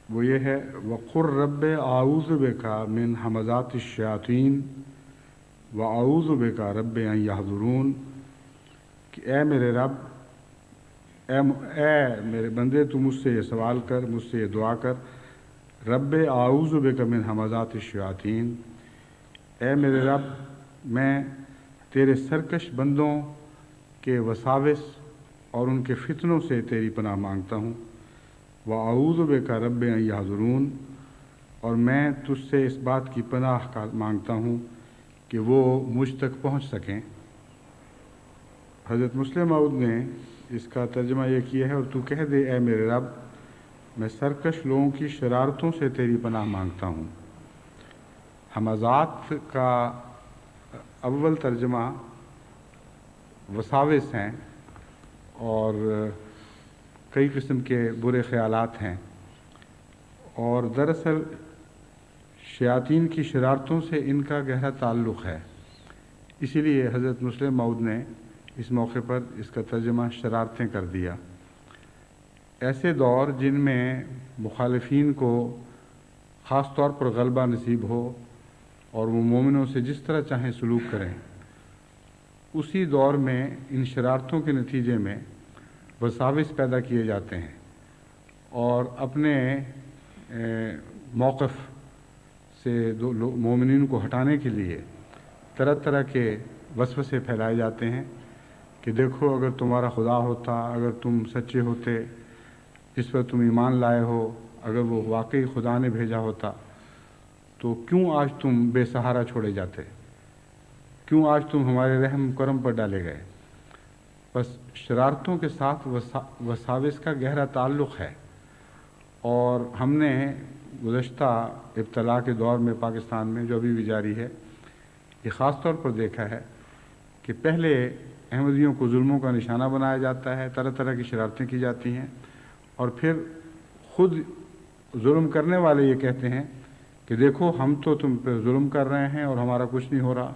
وہ یہ ہے وَقُلْ رَبِّ أَعُوذُ بِكَ مِنْ ہَمَزَاتِ الشَّيَاطِينِ وَأَعُوذُ بِكَ رَبِّ أَنْ يَحْضُرُونَ، کہ اے میرے رب، اے میرے بندے تو مجھ سے یہ سوال کر، مجھ سے یہ دعا کر، رب اعوذ بک من ہمزات الشیاطین، اے میرے رب میں تیرے سرکش بندوں کے وساوس اور ان کے فتنوں سے تیری پناہ مانگتا ہوں، واعوذ بک رب ان یحضرون، اور میں تجھ سے اس بات کی پناہ مانگتا ہوں کہ وہ مجھ تک پہنچ سکیں۔ حضرت مسلم موعود نے اس کا ترجمہ یہ کیا ہے اور تو کہہ دے اے میرے رب میں سرکش لوگوں کی شرارتوں سے تیری پناہ مانگتا ہوں۔ ہمزات کا اول ترجمہ وساوس ہیں اور کئی قسم کے برے خیالات ہیں، اور دراصل شیاطین کی شرارتوں سے ان کا گہرا تعلق ہے، اسی لیے حضرت مسلم موعود نے اس موقع پر اس کا ترجمہ شرارتیں کر دیا۔ ایسے دور جن میں مخالفین کو خاص طور پر غلبہ نصیب ہو اور وہ مومنوں سے جس طرح چاہیں سلوک کریں، اسی دور میں ان شرارتوں کے نتیجے میں وساوس پیدا کیے جاتے ہیں اور اپنے موقف سے مومنین کو ہٹانے کے لیے طرح طرح کے وسوسے پھیلائے جاتے ہیں کہ دیکھو اگر تمہارا خدا ہوتا، اگر تم سچے ہوتے، جس پر تم ایمان لائے ہو، اگر وہ واقعی خدا نے بھیجا ہوتا تو کیوں آج تم بے سہارا چھوڑے جاتے، کیوں آج تم ہمارے رحم کرم پر ڈالے گئے۔ بس شرارتوں کے ساتھ وساوس کا گہرا تعلق ہے، اور ہم نے گزشتہ ابتلا کے دور میں پاکستان میں جو ابھی بھی جاری ہے یہ خاص طور پر دیکھا ہے کہ پہلے احمدیوں کو ظلموں کا نشانہ بنایا جاتا ہے، طرح طرح کی شرارتیں کی جاتی ہیں، اور پھر خود ظلم کرنے والے یہ کہتے ہیں کہ دیکھو ہم تو تم پہ ظلم کر رہے ہیں اور ہمارا کچھ نہیں ہو رہا،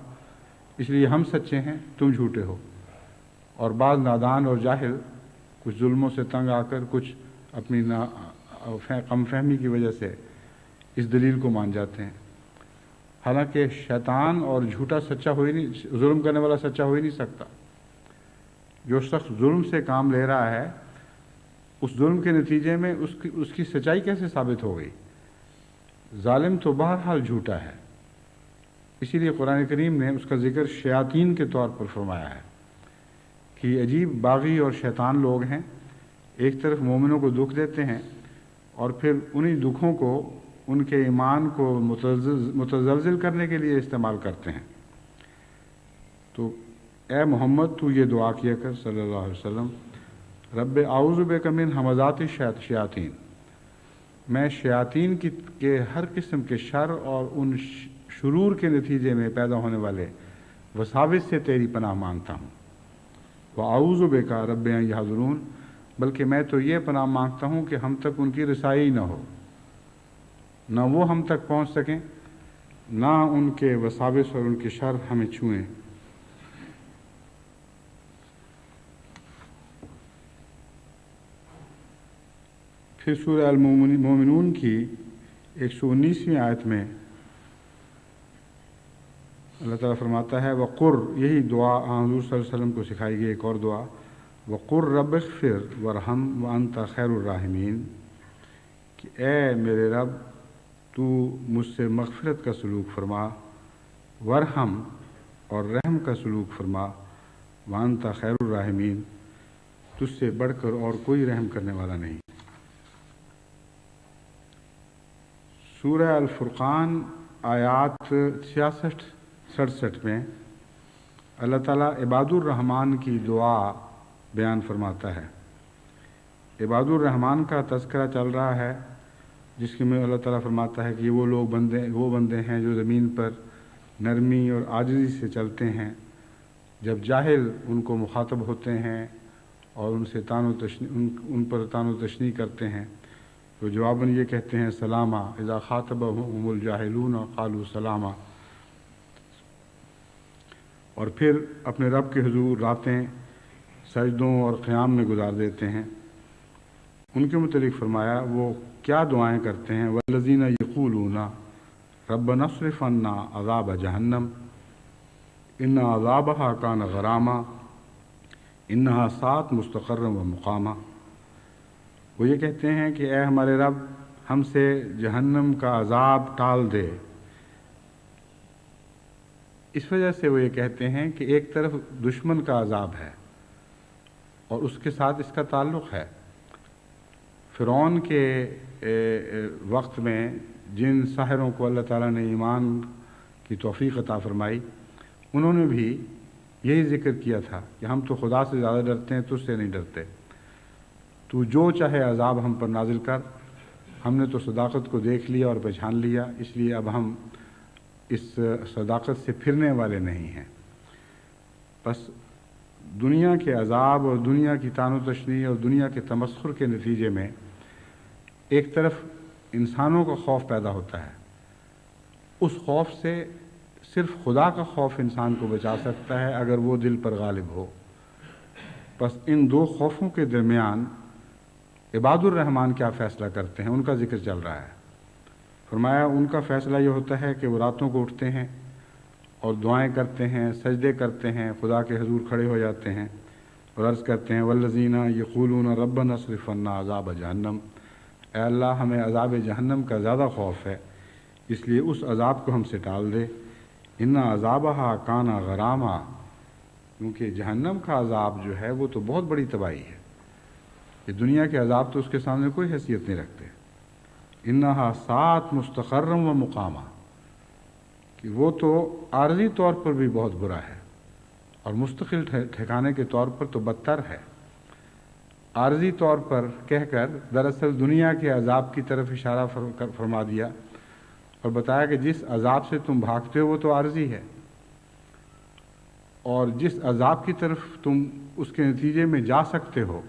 اس لیے ہم سچے ہیں، تم جھوٹے ہو۔ اور بعض نادان اور جاہل کچھ ظلموں سے تنگ آ کر کچھ اپنی کم فہمی کی وجہ سے اس دلیل کو مان جاتے ہیں، حالانکہ شیطان اور جھوٹا سچا ہو ہی نہیں، ظلم کرنے والا سچا ہو ہی نہیں سکتا۔ جو شخص ظلم سے کام لے رہا ہے، اس ظلم کے نتیجے میں اس کی سچائی کیسے ثابت ہو گئی؟ ظالم تو بہرحال جھوٹا ہے۔ اسی لیے قرآن کریم نے اس کا ذکر شیاطین کے طور پر فرمایا ہے کہ یہ عجیب باغی اور شیطان لوگ ہیں، ایک طرف مومنوں کو دکھ دیتے ہیں اور پھر انہی دکھوں کو ان کے ایمان کو متزلزل کرنے کے لیے استعمال کرتے ہیں۔ تو اے محمد تو یہ دعا کیا کر صلی اللہ علیہ وسلم، رب اعوذ بک من ہمزات الشیاطین، میں شیاطین کے ہر قسم کے شر اور ان شرور کے نتیجے میں پیدا ہونے والے وساوس سے تیری پناہ مانگتا ہوں۔ وَأَعُوذُ بِكَ رَبِّ أَن يَحْضُرُونَ، بلکہ میں تو یہ پناہ مانگتا ہوں کہ ہم تک ان کی رسائی نہ ہو، نہ وہ ہم تک پہنچ سکیں، نہ ان کے وساوس اور ان کے شر ہمیں چھوئیں۔ پھر سورہ المومنون کی 119ویں آیت میں اللہ تعالیٰ فرماتا ہے وقر، یہی دعا حضور صلی اللہ علیہ وسلم کو سکھائی گئی ایک اور دعا، وقر رب اغفر وارحم وانت خیر الراحمین، کہ اے میرے رب تو مجھ سے مغفرت کا سلوک فرما، ورحم اور رحم کا سلوک فرما، وانت خیر الراحمین، تجھ سے بڑھ کر اور کوئی رحم کرنے والا نہیں۔ سورہ الفرقان آیات 66-67 میں اللہ تعالیٰ عباد الرحمن کی دعا بیان فرماتا ہے۔ عباد الرحمن کا تذکرہ چل رہا ہے، جس میں اللہ تعالیٰ فرماتا ہے کہ وہ بندے ہیں جو زمین پر نرمی اور عاجزی سے چلتے ہیں، جب جاہل ان کو مخاطب ہوتے ہیں اور ان پر تان و تشنیع کرتے ہیں تو جواباً یہ کہتے ہیں سلامہ، اذا خاطبهم الجاہلون قالوا سلامہ، اور پھر اپنے رب کے حضور راتیں سجدوں اور قیام میں گزار دیتے ہیں۔ ان کے متعلق فرمایا وہ کیا دعائیں کرتے ہیں، والذین یقولون ربنا اصرف عنا عذاب جہنم ان عذابها کان غراما انہا ساءت مستقرا و مقاما، وہ یہ کہتے ہیں کہ اے ہمارے رب ہم سے جہنم کا عذاب ٹال دے۔ اس وجہ سے وہ یہ کہتے ہیں کہ ایک طرف دشمن کا عذاب ہے اور اس کے ساتھ اس کا تعلق ہے۔ فرعون کے وقت میں جن ساحروں کو اللہ تعالیٰ نے ایمان کی توفیق عطا فرمائی، انہوں نے بھی یہی ذکر کیا تھا کہ ہم تو خدا سے زیادہ ڈرتے ہیں، تجھ سے نہیں ڈرتے، تو جو چاہے عذاب ہم پر نازل کر، ہم نے تو صداقت کو دیکھ لیا اور پہچان لیا، اس لیے اب ہم اس صداقت سے پھرنے والے نہیں ہیں۔ بس دنیا کے عذاب اور دنیا کی تان و تشنیع اور دنیا کے تمسخر کے نتیجے میں ایک طرف انسانوں کا خوف پیدا ہوتا ہے، اس خوف سے صرف خدا کا خوف انسان کو بچا سکتا ہے اگر وہ دل پر غالب ہو۔ بس ان دو خوفوں کے درمیان عباد الرحمن کیا فیصلہ کرتے ہیں، ان کا ذکر چل رہا ہے۔ فرمایا ان کا فیصلہ یہ ہوتا ہے کہ وہ راتوں کو اٹھتے ہیں اور دعائیں کرتے ہیں، سجدے کرتے ہیں، خدا کے حضور کھڑے ہو جاتے ہیں اور عرض کرتے ہیں والذین یقولون ربنا اصرف عنا عذاب جہنم، اے اللہ ہمیں عذاب جہنم کا زیادہ خوف ہے، اس لیے اس عذاب کو ہم سے ٹال دے، ان عذابہا کان غراما، کیونکہ جہنم کا عذاب جو ہے وہ تو بہت بڑی تباہی ہے، یہ دنیا کے عذاب تو اس کے سامنے کوئی حیثیت نہیں رکھتے۔ انہا ساءت مستقرا و مقاما، کہ وہ تو عارضی طور پر بھی بہت برا ہے اور مستقل ٹھکانے کے طور پر تو بدتر ہے۔ عارضی طور پر کہہ کر دراصل دنیا کے عذاب کی طرف اشارہ فرما دیا اور بتایا کہ جس عذاب سے تم بھاگتے ہو وہ تو عارضی ہے، اور جس عذاب کی طرف تم اس کے نتیجے میں جا سکتے ہو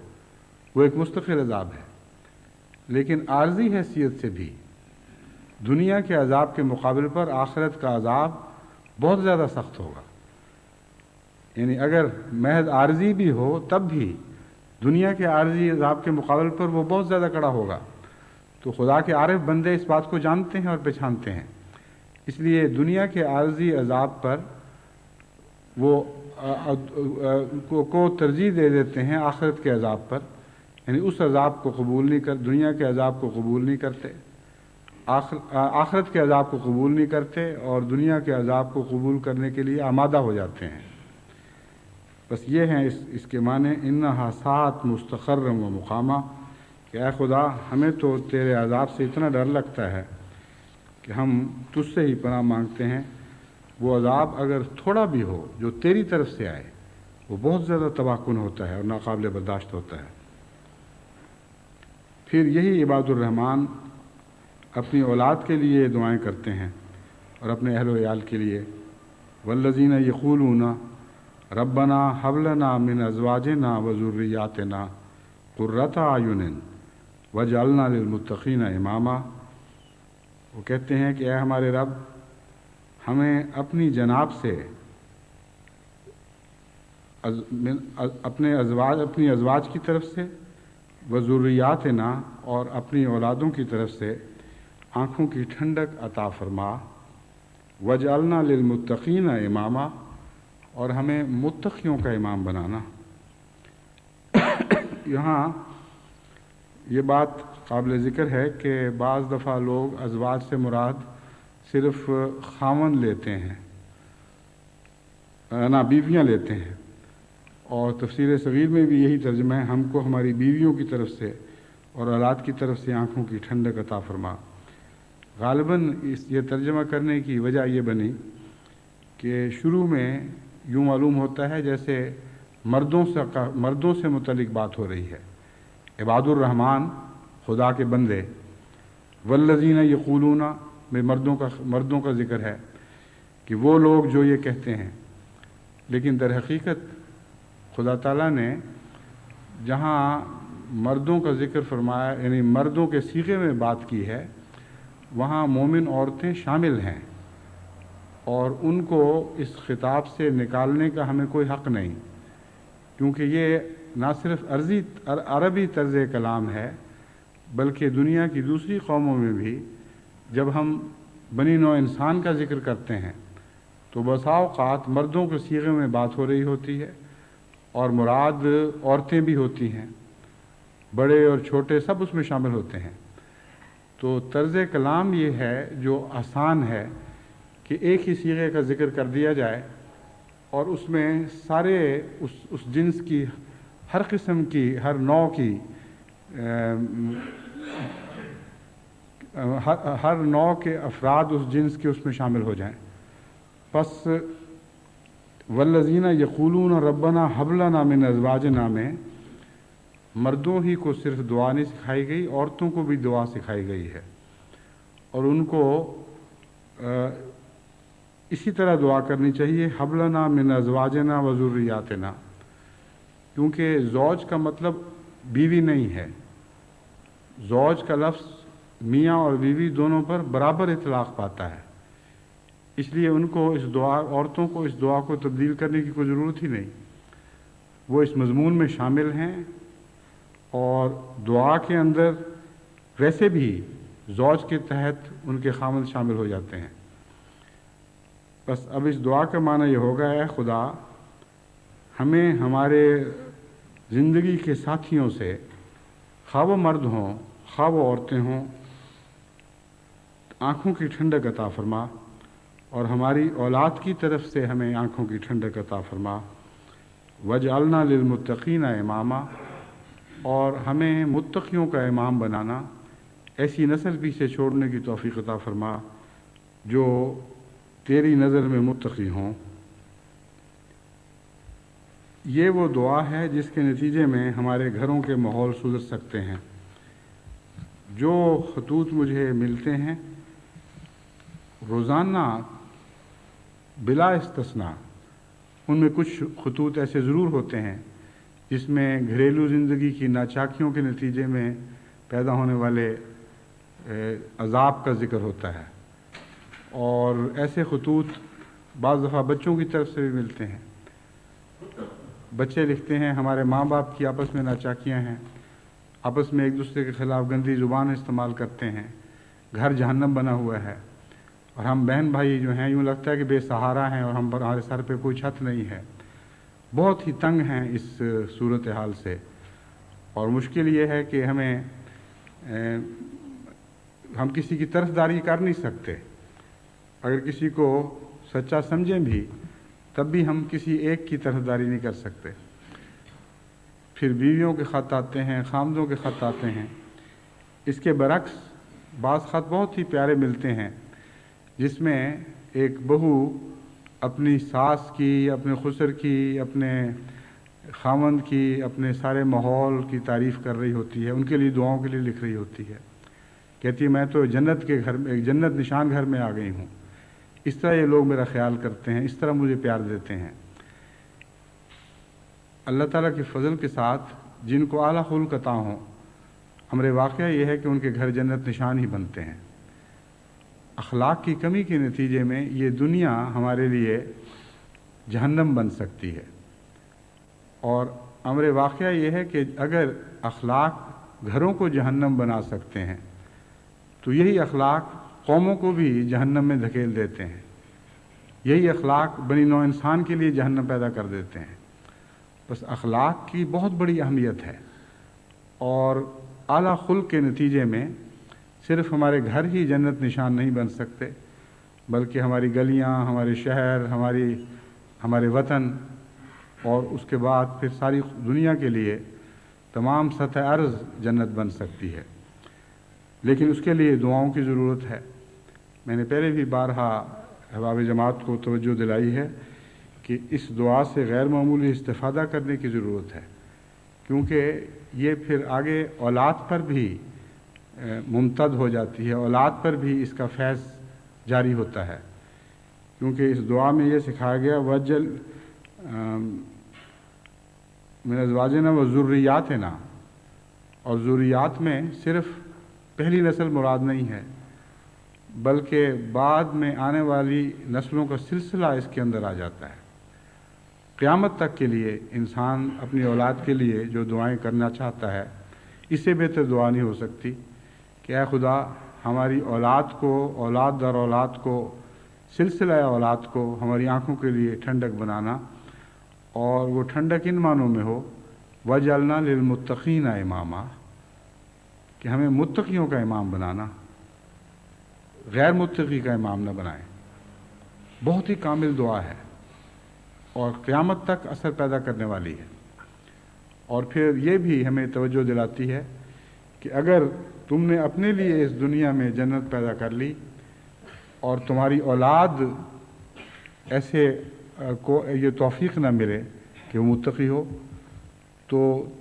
وہ ایک مستقل عذاب ہے، لیکن عارضی حیثیت سے بھی دنیا کے عذاب کے مقابل پر آخرت کا عذاب بہت زیادہ سخت ہوگا۔ یعنی اگر محض عارضی بھی ہو تب بھی دنیا کے عارضی عذاب کے مقابل پر وہ بہت زیادہ کڑا ہوگا۔ تو خدا کے عارف بندے اس بات کو جانتے ہیں اور پہچانتے ہیں، اس لیے دنیا کے عارضی عذاب پر وہ کو ترجیح دے دیتے ہیں آخرت کے عذاب پر، یعنی اس عذاب کو قبول نہیں کر، دنیا کے عذاب کو قبول نہیں کرتے، آخرت کے عذاب کو قبول نہیں کرتے اور دنیا کے عذاب کو قبول کرنے کے لیے آمادہ ہو جاتے ہیں۔ بس یہ ہیں اس کے معنی انہا ساعت مستقرم و مقامہ، کہ اے خدا ہمیں تو تیرے عذاب سے اتنا ڈر لگتا ہے کہ ہم تجھ سے ہی پناہ مانگتے ہیں۔ وہ عذاب اگر تھوڑا بھی ہو جو تیری طرف سے آئے وہ بہت زیادہ تباہ کن ہوتا ہے اور ناقابل برداشت ہوتا ہے۔ پھر یہی عباد الرحمن اپنی اولاد کے لیے دعائیں کرتے ہیں اور اپنے اہل و عیال کے لیے، والذین یقولون ربنا ھب لنا من ازواجنا وذریاتنا قرۃ اعین واجعلنا للمتقین اماما۔ وہ کہتے ہیں کہ اے ہمارے رب، ہمیں اپنی جناب سے اپنی ازواج کی طرف سے وذریاتنا اور اپنی اولادوں کی طرف سے آنکھوں کی ٹھنڈک عطا فرما، وجعلنا للمتقین اماما، اور ہمیں متقیوں کا امام بنانا۔ یہاں یہ بات قابل ذکر ہے کہ بعض دفعہ لوگ ازواج سے مراد صرف خاوند لیتے ہیں، بیویاں لیتے ہیں، اور تفسیر صغیر میں بھی یہی ترجمہ ہے، ہم کو ہماری بیویوں کی طرف سے اور اولاد کی طرف سے آنکھوں کی ٹھنڈک عطا فرما۔ غالباً یہ ترجمہ کرنے کی وجہ یہ بنی کہ شروع میں یوں معلوم ہوتا ہے جیسے مردوں سے متعلق بات ہو رہی ہے، عباد الرحمن خدا کے بندے، والذین یقولون میں مردوں کا ذکر ہے کہ وہ لوگ جو یہ کہتے ہیں، لیکن در حقیقت خدا تعالیٰ نے جہاں مردوں کا ذکر فرمایا، یعنی مردوں کے صیغے میں بات کی ہے، وہاں مومن عورتیں شامل ہیں اور ان کو اس خطاب سے نکالنے کا ہمیں کوئی حق نہیں، کیونکہ یہ نہ صرف عربی طرز کلام ہے بلکہ دنیا کی دوسری قوموں میں بھی جب ہم بنی نوع انسان کا ذکر کرتے ہیں تو بسا اوقات مردوں کے صیغے میں بات ہو رہی ہوتی ہے اور مراد عورتیں بھی ہوتی ہیں، بڑے اور چھوٹے سب اس میں شامل ہوتے ہیں۔ تو طرز کلام یہ ہے جو آسان ہے کہ ایک ہی صیغے کا ذکر کر دیا جائے اور اس میں سارے اس جنس کی ہر قسم کی، ہر نوع کی، ہر نوع کے افراد اس جنس کے اس میں شامل ہو جائیں۔ پس والذین یقولون ربنا ھب لنا من ازواجنا میں مردوں ہی کو صرف دعا نہیں سکھائی گئی، عورتوں کو بھی دعا سکھائی گئی ہے، اور ان کو اسی طرح دعا کرنی چاہیے، ھب لنا من ازواجنا وذریاتنا، کیونکہ زوج کا مطلب بیوی نہیں ہے، زوج کا لفظ میاں اور بیوی دونوں پر برابر اطلاق پاتا ہے، اس لیے ان کو عورتوں کو اس دعا کو تبدیل کرنے کی کوئی ضرورت ہی نہیں، وہ اس مضمون میں شامل ہیں، اور دعا کے اندر ویسے بھی زوج کے تحت ان کے خامد شامل ہو جاتے ہیں۔ بس اب اس دعا کا معنی یہ ہوگا، اے خدا ہمیں ہمارے زندگی کے ساتھیوں سے، خواہ وہ مرد ہوں خواہ وہ عورتیں ہوں، آنکھوں کی ٹھنڈک عطا فرما، اور ہماری اولاد کی طرف سے ہمیں آنکھوں کی ٹھنڈک عطا فرما، وجعلنا للمتقین اماما، اور ہمیں متقیوں کا امام بنانا، ایسی نسل پیچھے چھوڑنے کی توفیق عطا فرما جو تیری نظر میں متقی ہوں۔ یہ وہ دعا ہے جس کے نتیجے میں ہمارے گھروں کے ماحول سدھر سکتے ہیں۔ جو خطوط مجھے ملتے ہیں روزانہ بلا استثناء ان میں کچھ خطوط ایسے ضرور ہوتے ہیں جس میں گھریلو زندگی کی ناچاکیوں کے نتیجے میں پیدا ہونے والے عذاب کا ذکر ہوتا ہے، اور ایسے خطوط بعض دفعہ بچوں کی طرف سے بھی ملتے ہیں۔ بچے لکھتے ہیں ہمارے ماں باپ کی آپس میں ناچاکیاں ہیں، آپس میں ایک دوسرے کے خلاف گندی زبان استعمال کرتے ہیں، گھر جہنم بنا ہوا ہے، اور ہم بہن بھائی جو ہیں یوں لگتا ہے کہ بے سہارا ہیں اور ہمارے سر پہ کوئی چھت نہیں ہے، بہت ہی تنگ ہیں اس صورتحال سے۔ اور مشکل یہ ہے کہ ہم کسی کی طرفداری کر نہیں سکتے، اگر کسی کو سچا سمجھیں بھی تب بھی ہم کسی ایک کی طرفداری نہیں کر سکتے۔ پھر بیویوں کے خط آتے ہیں، خامدوں کے خط آتے ہیں۔ اس کے برعکس بعض خط بہت ہی پیارے ملتے ہیں جس میں ایک بہو اپنی ساس کی، اپنے خسر کی، اپنے خاوند کی، اپنے سارے ماحول کی تعریف کر رہی ہوتی ہے، ان کے لیے دعاؤں کے لیے لکھ رہی ہوتی ہے، کہتی ہے میں تو جنت کے گھر میں، ایک جنت نشان گھر میں آ گئی ہوں، اس طرح یہ لوگ میرا خیال کرتے ہیں، اس طرح مجھے پیار دیتے ہیں۔ اللہ تعالیٰ کے فضل کے ساتھ جن کو اعلیٰ خلق عطا ہوں، امر واقعہ یہ ہے کہ ان کے گھر جنت نشان ہی بنتے ہیں۔ اخلاق کی کمی کے نتیجے میں یہ دنیا ہمارے لیے جہنم بن سکتی ہے، اور امر واقعہ یہ ہے کہ اگر اخلاق گھروں کو جہنم بنا سکتے ہیں تو یہی اخلاق قوموں کو بھی جہنم میں دھکیل دیتے ہیں، یہی اخلاق بنی نوع انسان کے لیے جہنم پیدا کر دیتے ہیں۔ بس اخلاق کی بہت بڑی اہمیت ہے، اور اعلیٰ خلق کے نتیجے میں صرف ہمارے گھر ہی جنت نشان نہیں بن سکتے، بلکہ ہماری گلیاں، ہمارے شہر، ہمارے وطن، اور اس کے بعد پھر ساری دنیا کے لیے تمام سطح ارض جنت بن سکتی ہے۔ لیکن اس کے لیے دعاؤں کی ضرورت ہے۔ میں نے پہلے بھی بارہا احباب جماعت کو توجہ دلائی ہے کہ اس دعا سے غیر معمولی استفادہ کرنے کی ضرورت ہے، کیونکہ یہ پھر آگے اولاد پر بھی ممتد ہو جاتی ہے، اولاد پر بھی اس کا فیض جاری ہوتا ہے، کیونکہ اس دعا میں یہ سکھایا گیا وجل من ازواجنا و ذریاتنا، اور ذریات میں صرف پہلی نسل مراد نہیں ہے، بلکہ بعد میں آنے والی نسلوں کا سلسلہ اس کے اندر آ جاتا ہے۔ قیامت تک کے لیے انسان اپنی اولاد کے لیے جو دعائیں کرنا چاہتا ہے، اس سے بہتر دعا نہیں ہو سکتی کہ اے خدا ہماری اولاد کو، اولاد در اولاد کو، سلسلہ اولاد کو ہماری آنکھوں کے لیے ٹھنڈک بنانا، اور وہ ٹھنڈک ان معنوں میں ہو وَجَعَلْنَا لِلْمُتَّقِينَ اماما، کہ ہمیں متقیوں کا امام بنانا، غیر متقی کا امام نہ بنائیں۔ بہت ہی کامل دعا ہے اور قیامت تک اثر پیدا کرنے والی ہے، اور پھر یہ بھی ہمیں توجہ دلاتی ہے کہ اگر تم نے اپنے لیے اس دنیا میں جنت پیدا کر لی اور تمہاری اولاد ایسے کو یہ توفیق نہ ملے کہ وہ متقی ہو، تو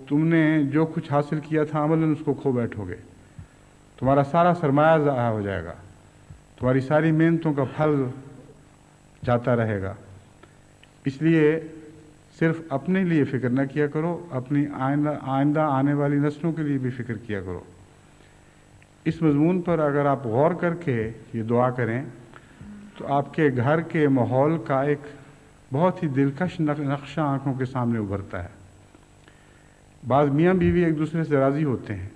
تم نے جو کچھ حاصل کیا تھا عملاً اس کو کھو بیٹھو گے، تمہارا سارا سرمایہ ضائع ہو جائے گا، تمہاری ساری محنتوں کا پھل جاتا رہے گا۔ اس لیے صرف اپنے لیے فکر نہ کیا کرو، اپنی آئندہ آنے والی نسلوں کے لیے بھی فکر کیا کرو۔ اس مضمون پر اگر آپ غور کر کے یہ دعا کریں تو آپ کے گھر کے ماحول کا ایک بہت ہی دلکش نقشہ آنکھوں کے سامنے ابھرتا ہے۔ بعض میاں بیوی ایک دوسرے سے راضی ہوتے ہیں،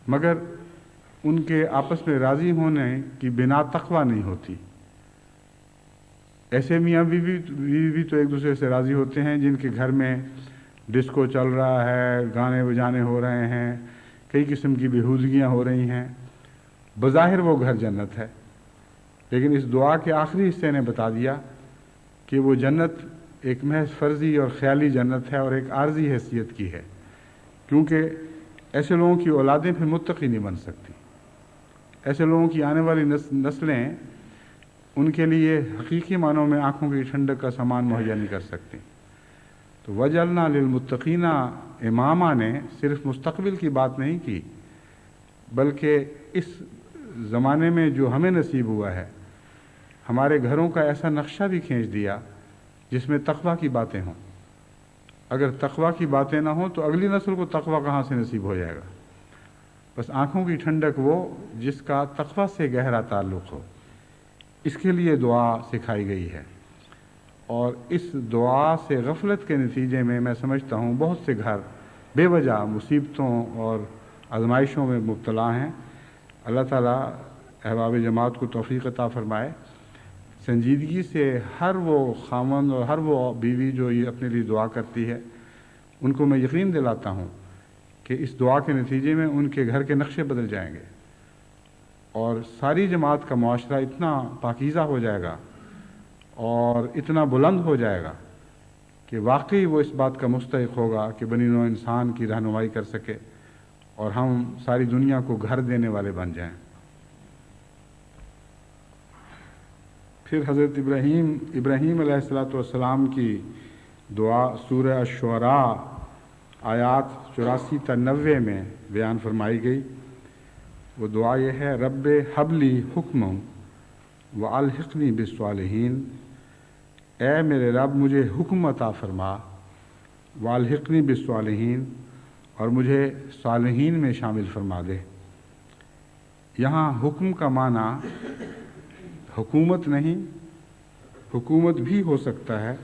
مگر ان کے آپس میں راضی ہونے کی بنا تقویٰ نہیں ہوتی۔ ایسے میاں بیوی تو ایک دوسرے سے راضی ہوتے ہیں جن کے گھر میں ڈسکو چل رہا ہے، گانے بجانے ہو رہے ہیں، کئی قسم کی بےہودگیاں ہو رہی ہیں، بظاہر وہ گھر جنت ہے، لیکن اس دعا کے آخری حصے نے بتا دیا کہ وہ جنت ایک محض فرضی اور خیالی جنت ہے اور ایک عارضی حیثیت کی ہے، کیونکہ ایسے لوگوں کی اولادیں پھر متقی نہیں بن سکتی، ایسے لوگوں کی آنے والی نسلیں ان کے لیے حقیقی معنوں میں آنکھوں کی ٹھنڈک کا سامان مہیا نہیں کر سکتی۔ تو وَجَعَلْنَا لِلْمُتَّقِينَ امامہ نے صرف مستقبل کی بات نہیں کی، بلکہ اس زمانے میں جو ہمیں نصیب ہوا ہے، ہمارے گھروں کا ایسا نقشہ بھی کھینچ دیا جس میں تقویٰ کی باتیں ہوں. اگر تقویٰ کی باتیں نہ ہوں تو اگلی نسل کو تقویٰ کہاں سے نصیب ہو جائے گا؟ بس آنکھوں کی ٹھنڈک وہ جس کا تقویٰ سے گہرا تعلق ہو، اس کے لیے دعا سکھائی گئی ہے. اور اس دعا سے غفلت کے نتیجے میں سمجھتا ہوں بہت سے گھر بے وجہ مصیبتوں اور آزمائشوں میں مبتلا ہیں. اللہ تعالیٰ احباب جماعت کو توفیق عطا فرمائے. سنجیدگی سے ہر وہ خاوند اور ہر وہ بیوی جو یہ اپنے لیے دعا کرتی ہے، ان کو میں یقین دلاتا ہوں کہ اس دعا کے نتیجے میں ان کے گھر کے نقشے بدل جائیں گے اور ساری جماعت کا معاشرہ اتنا پاکیزہ ہو جائے گا اور اتنا بلند ہو جائے گا کہ واقعی وہ اس بات کا مستحق ہوگا کہ بنی نوع انسان کی رہنمائی کر سکے اور ہم ساری دنیا کو گھر دینے والے بن جائیں. پھر حضرت ابراہیم علیہ السلام کی دعا سورہ الشعراء آیات 84 تا 90 میں بیان فرمائی گئی. وہ دعا یہ ہے: رب حبلی حکم والحقنی بالصالحین. اے میرے رب مجھے حکم عطا فرما، والحقنی بالصالحین، اور مجھے صالحین میں شامل فرما دے. یہاں حکم کا معنی حکومت نہیں، حکومت بھی ہو سکتا ہے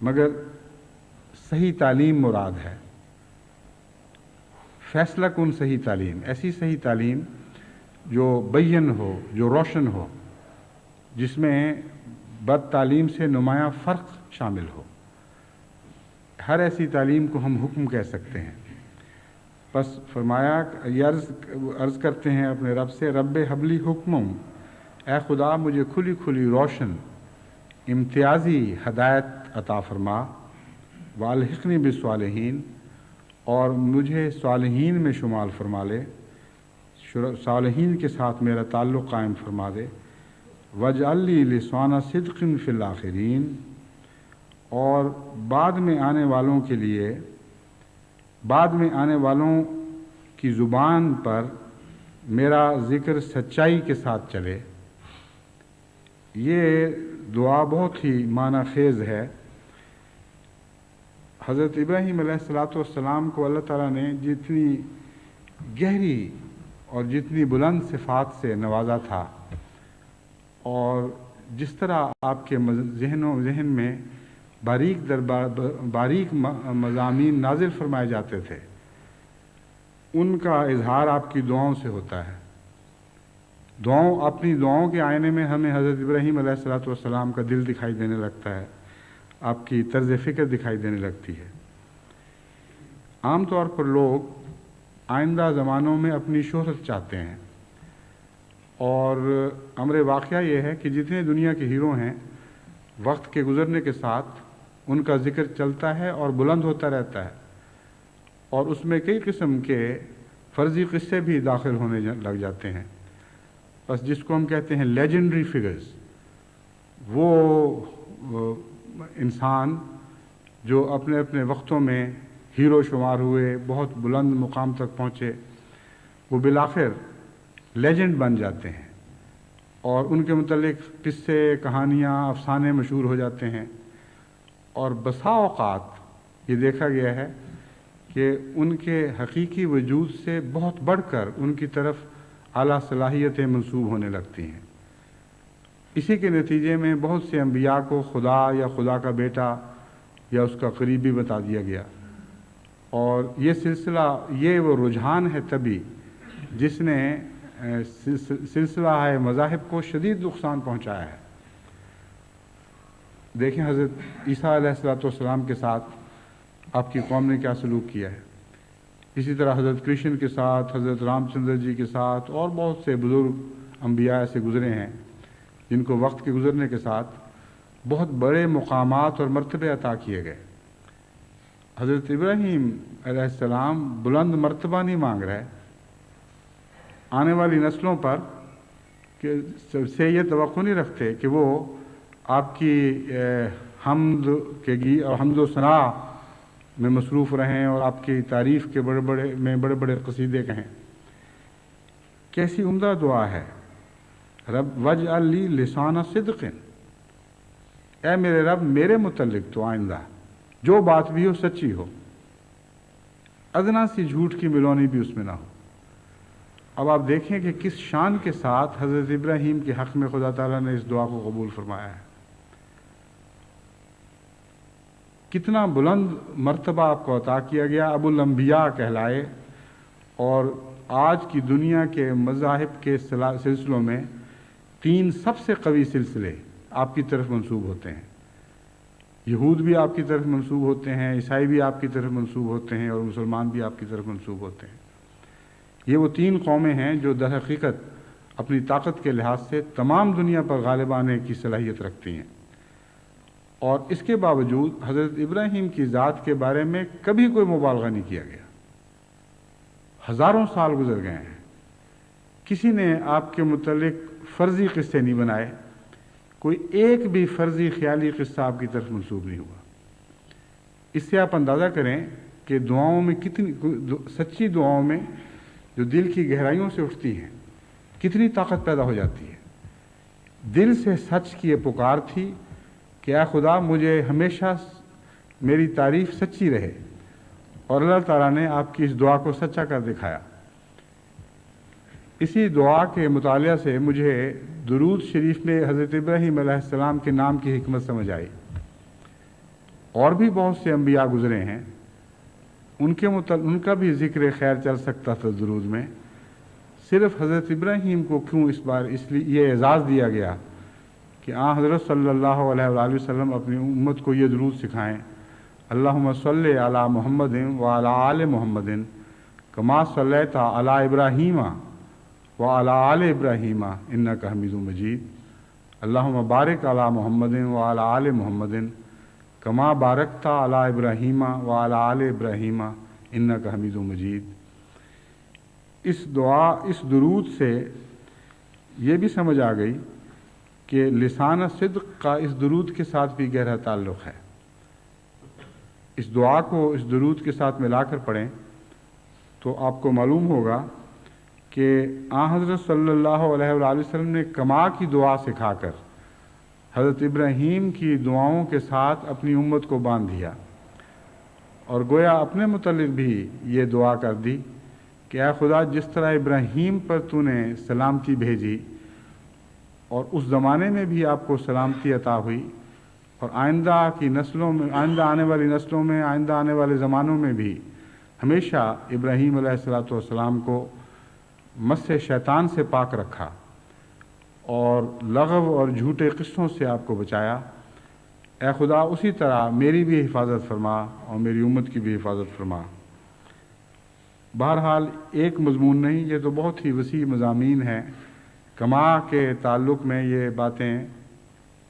مگر صحیح تعلیم مراد ہے. فیصلہ کن صحیح تعلیم، ایسی صحیح تعلیم جو بین ہو، جو روشن ہو، جس میں بد تعلیم سے نمایاں فرق شامل ہو. ہر ایسی تعلیم کو ہم حکم کہہ سکتے ہیں. بس فرمایا یہ عرض کرتے ہیں اپنے رب سے: رب حبلی حکمم، اے خدا مجھے کھلی کھلی روشن امتیازی ہدایت عطا فرما، والحقنی بالصالحین، اور مجھے صالحین میں شمال فرما لے، صالحین کے ساتھ میرا تعلق قائم فرما دے. واجعل لی لسان صدق فی الآخرین، اور بعد میں آنے والوں کے لیے، بعد میں آنے والوں کی زبان پر میرا ذکر سچائی کے ساتھ چلے. یہ دعا بہت ہی معنی خیز ہے. حضرت ابراہیم علیہ السلام کو اللہ تعالیٰ نے جتنی گہری اور جتنی بلند صفات سے نوازا تھا، اور جس طرح آپ کے ذہن میں باریک مضامین نازل فرمائے جاتے تھے، ان کا اظہار آپ کی دعاؤں سے ہوتا ہے. اپنی دعاؤں کے آئینے میں ہمیں حضرت ابراہیم علیہ السلام کا دل دکھائی دینے لگتا ہے، آپ کی طرز فکر دکھائی دینے لگتی ہے. عام طور پر لوگ آئندہ زمانوں میں اپنی شہرت چاہتے ہیں، اور امر واقعہ یہ ہے کہ جتنے دنیا کے ہیرو ہیں، وقت کے گزرنے کے ساتھ ان کا ذکر چلتا ہے اور بلند ہوتا رہتا ہے، اور اس میں کئی قسم کے فرضی قصے بھی داخل ہونے لگ جاتے ہیں. بس جس کو ہم کہتے ہیں لیجنڈری فگرز، وہ انسان جو اپنے اپنے وقتوں میں ہیرو شمار ہوئے، بہت بلند مقام تک پہنچے، وہ بالآخر لیجنڈ بن جاتے ہیں اور ان کے متعلق قصے، کہانیاں، افسانے مشہور ہو جاتے ہیں. اور بسا اوقات یہ دیکھا گیا ہے کہ ان کے حقیقی وجود سے بہت بڑھ کر ان کی طرف اعلیٰ صلاحیتیں منسوب ہونے لگتی ہیں. اسی کے نتیجے میں بہت سے انبیاء کو خدا یا خدا کا بیٹا یا اس کا قریبی بتا دیا گیا، اور یہ سلسلہ، یہ وہ رجحان ہے طبی جس نے سلسلہ ہے مذاہب کو شدید نقصان پہنچایا ہے. دیکھیں حضرت عیسیٰ علیہ السلام کے ساتھ آپ کی قوم نے کیا سلوک کیا ہے. اسی طرح حضرت کرشن کے ساتھ، حضرت رام چندر جی کے ساتھ، اور بہت سے بزرگ انبیاء سے گزرے ہیں جن کو وقت کے گزرنے کے ساتھ بہت بڑے مقامات اور مرتبے عطا کیے گئے. حضرت ابراہیم علیہ السلام بلند مرتبہ نہیں مانگ رہے، آنے والی نسلوں پر سے یہ توقع نہیں رکھتے کہ وہ آپ کی حمد کے گی اور حمد و ثنا میں مصروف رہیں اور آپ کی تعریف کے بڑے بڑے قصیدے کہیں. کیسی عمدہ دعا ہے! رب واجعل لی لسان صدق، اے میرے رب میرے متعلق تو آئندہ جو بات بھی ہو سچی ہو، ادنا سی جھوٹ کی ملونی بھی اس میں نہ ہو۔ اب آپ دیکھیں کہ کس شان کے ساتھ حضرت ابراہیم کے حق میں خدا تعالیٰ نے اس دعا کو قبول فرمایا ہے، کتنا بلند مرتبہ آپ کو عطا کیا گیا، ابو الانبیاء کہلائے، اور آج کی دنیا کے مذاہب کے سلسلوں میں 3 سب سے قوی سلسلے آپ کی طرف منسوب ہوتے ہیں، یہود بھی آپ کی طرف منسوب ہوتے ہیں، عیسائی بھی آپ کی طرف منسوب ہوتے ہیں، اور مسلمان بھی آپ کی طرف منسوب ہوتے ہیں۔ یہ وہ 3 قومیں ہیں جو در حقیقت اپنی طاقت کے لحاظ سے تمام دنیا پر غالب آنے کی صلاحیت رکھتی ہیں، اور اس کے باوجود حضرت ابراہیم کی ذات کے بارے میں کبھی کوئی مبالغہ نہیں کیا گیا۔ ہزاروں سال گزر گئے ہیں، کسی نے آپ کے متعلق فرضی قصے نہیں بنائے، کوئی ایک بھی فرضی خیالی قصہ آپ کی طرف منسوب نہیں ہوا۔ اس سے آپ اندازہ کریں کہ دعاؤں میں کتنی سچی دعاؤں میں جو دل کی گہرائیوں سے اٹھتی ہیں کتنی طاقت پیدا ہو جاتی ہے۔ دل سے سچ کی یہ پکار تھی کہ اے خدا مجھے ہمیشہ میری تعریف سچی رہے، اور اللہ تعالیٰ نے آپ کی اس دعا کو سچا کر دکھایا۔ اسی دعا کے مطالعہ سے مجھے درود شریف میں حضرت ابراہیم علیہ السلام کے نام کی حکمت سمجھ آئی۔ اور بھی بہت سے انبیاء گزرے ہیں، ان کا بھی ذکر خیر چل سکتا تھا درود میں، صرف حضرت ابراہیم کو کیوں اس بار اس لیے یہ اعزاز دیا گیا کہ حضرت صلی اللہ علیہ وآلہ وسلم اپنی امت کو یہ درود سکھائیں، اللہم صلی علی محمد وعلی آل محمد کما صلیت علی ابراہیم وعلی آل ابراہیم انک حمید مجید، اللہم بارک علی محمد وعلی آل محمد کما بارکت علی ابراہیم وعلی آل ابراہیم انک حمید مجید۔ اس درود سے یہ بھی سمجھ آ گئی کہ لسان صدق کا اس درود کے ساتھ بھی گہرا تعلق ہے۔ اس دعا کو اس درود کے ساتھ ملا کر پڑھیں تو آپ کو معلوم ہوگا کہ حضرت صلی اللہ علیہ وآلہ وسلم نے کما کی دعا سکھا کر حضرت ابراہیم کی دعاؤں کے ساتھ اپنی امت کو باندھ دیا، اور گویا اپنے متعلق بھی یہ دعا کر دی کہ اے خدا جس طرح ابراہیم پر تو نے سلامتی بھیجی اور اس زمانے میں بھی آپ کو سلامتی عطا ہوئی، اور آئندہ کی نسلوں میں، آئندہ آنے والی نسلوں میں، آئندہ آنے والے زمانوں میں بھی ہمیشہ ابراہیم علیہ السلام کو مس شیطان سے پاک رکھا اور لغو اور جھوٹے قصوں سے آپ کو بچایا۔ اے خدا اسی طرح میری بھی حفاظت فرما اور میری امت کی بھی حفاظت فرما۔ بہرحال ایک مضمون نہیں، یہ تو بہت ہی وسیع مضامین ہیں۔ کما کے تعلق میں یہ باتیں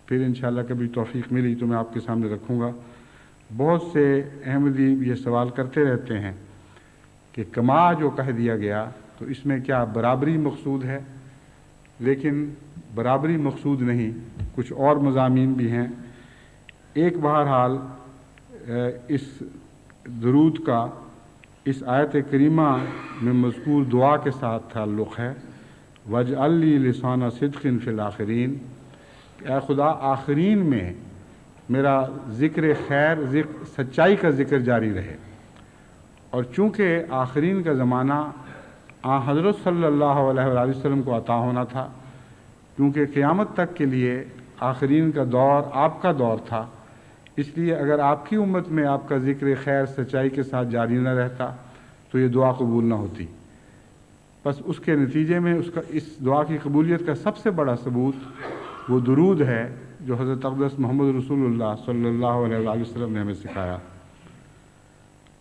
پھر انشاءاللہ کبھی توفیق ملی تو میں آپ کے سامنے رکھوں گا۔ بہت سے احمدی یہ سوال کرتے رہتے ہیں کہ کما جو کہہ دیا گیا تو اس میں کیا برابری مقصود ہے؟ لیکن برابری مقصود نہیں، کچھ اور مضامین بھی ہیں۔ ایک بہرحال اس درود کا اس آیت کریمہ میں مذکور دعا کے ساتھ تعلق ہے، وَاجْعَلْ لِي لِسَانَ صِدْقٍ فِي الْآخِرِينَ، اے خدا آخرین میں میرا ذکر خیر، سچائی کا ذکر جاری رہے۔ اور چونکہ آخرین کا زمانہ حضرت صلی اللہ علیہ وآلہ وسلم کو عطا ہونا تھا، کیونکہ قیامت تک کے لیے آخرین کا دور آپ کا دور تھا، اس لیے اگر آپ کی امت میں آپ کا ذکر خیر سچائی کے ساتھ جاری نہ رہتا تو یہ دعا قبول نہ ہوتی۔ بس اس کے نتیجے میں اس دعا کی قبولیت کا سب سے بڑا ثبوت وہ درود ہے جو حضرت اقدس محمد رسول اللہ صلی اللہ علیہ وآلہ وسلم نے ہمیں سکھایا۔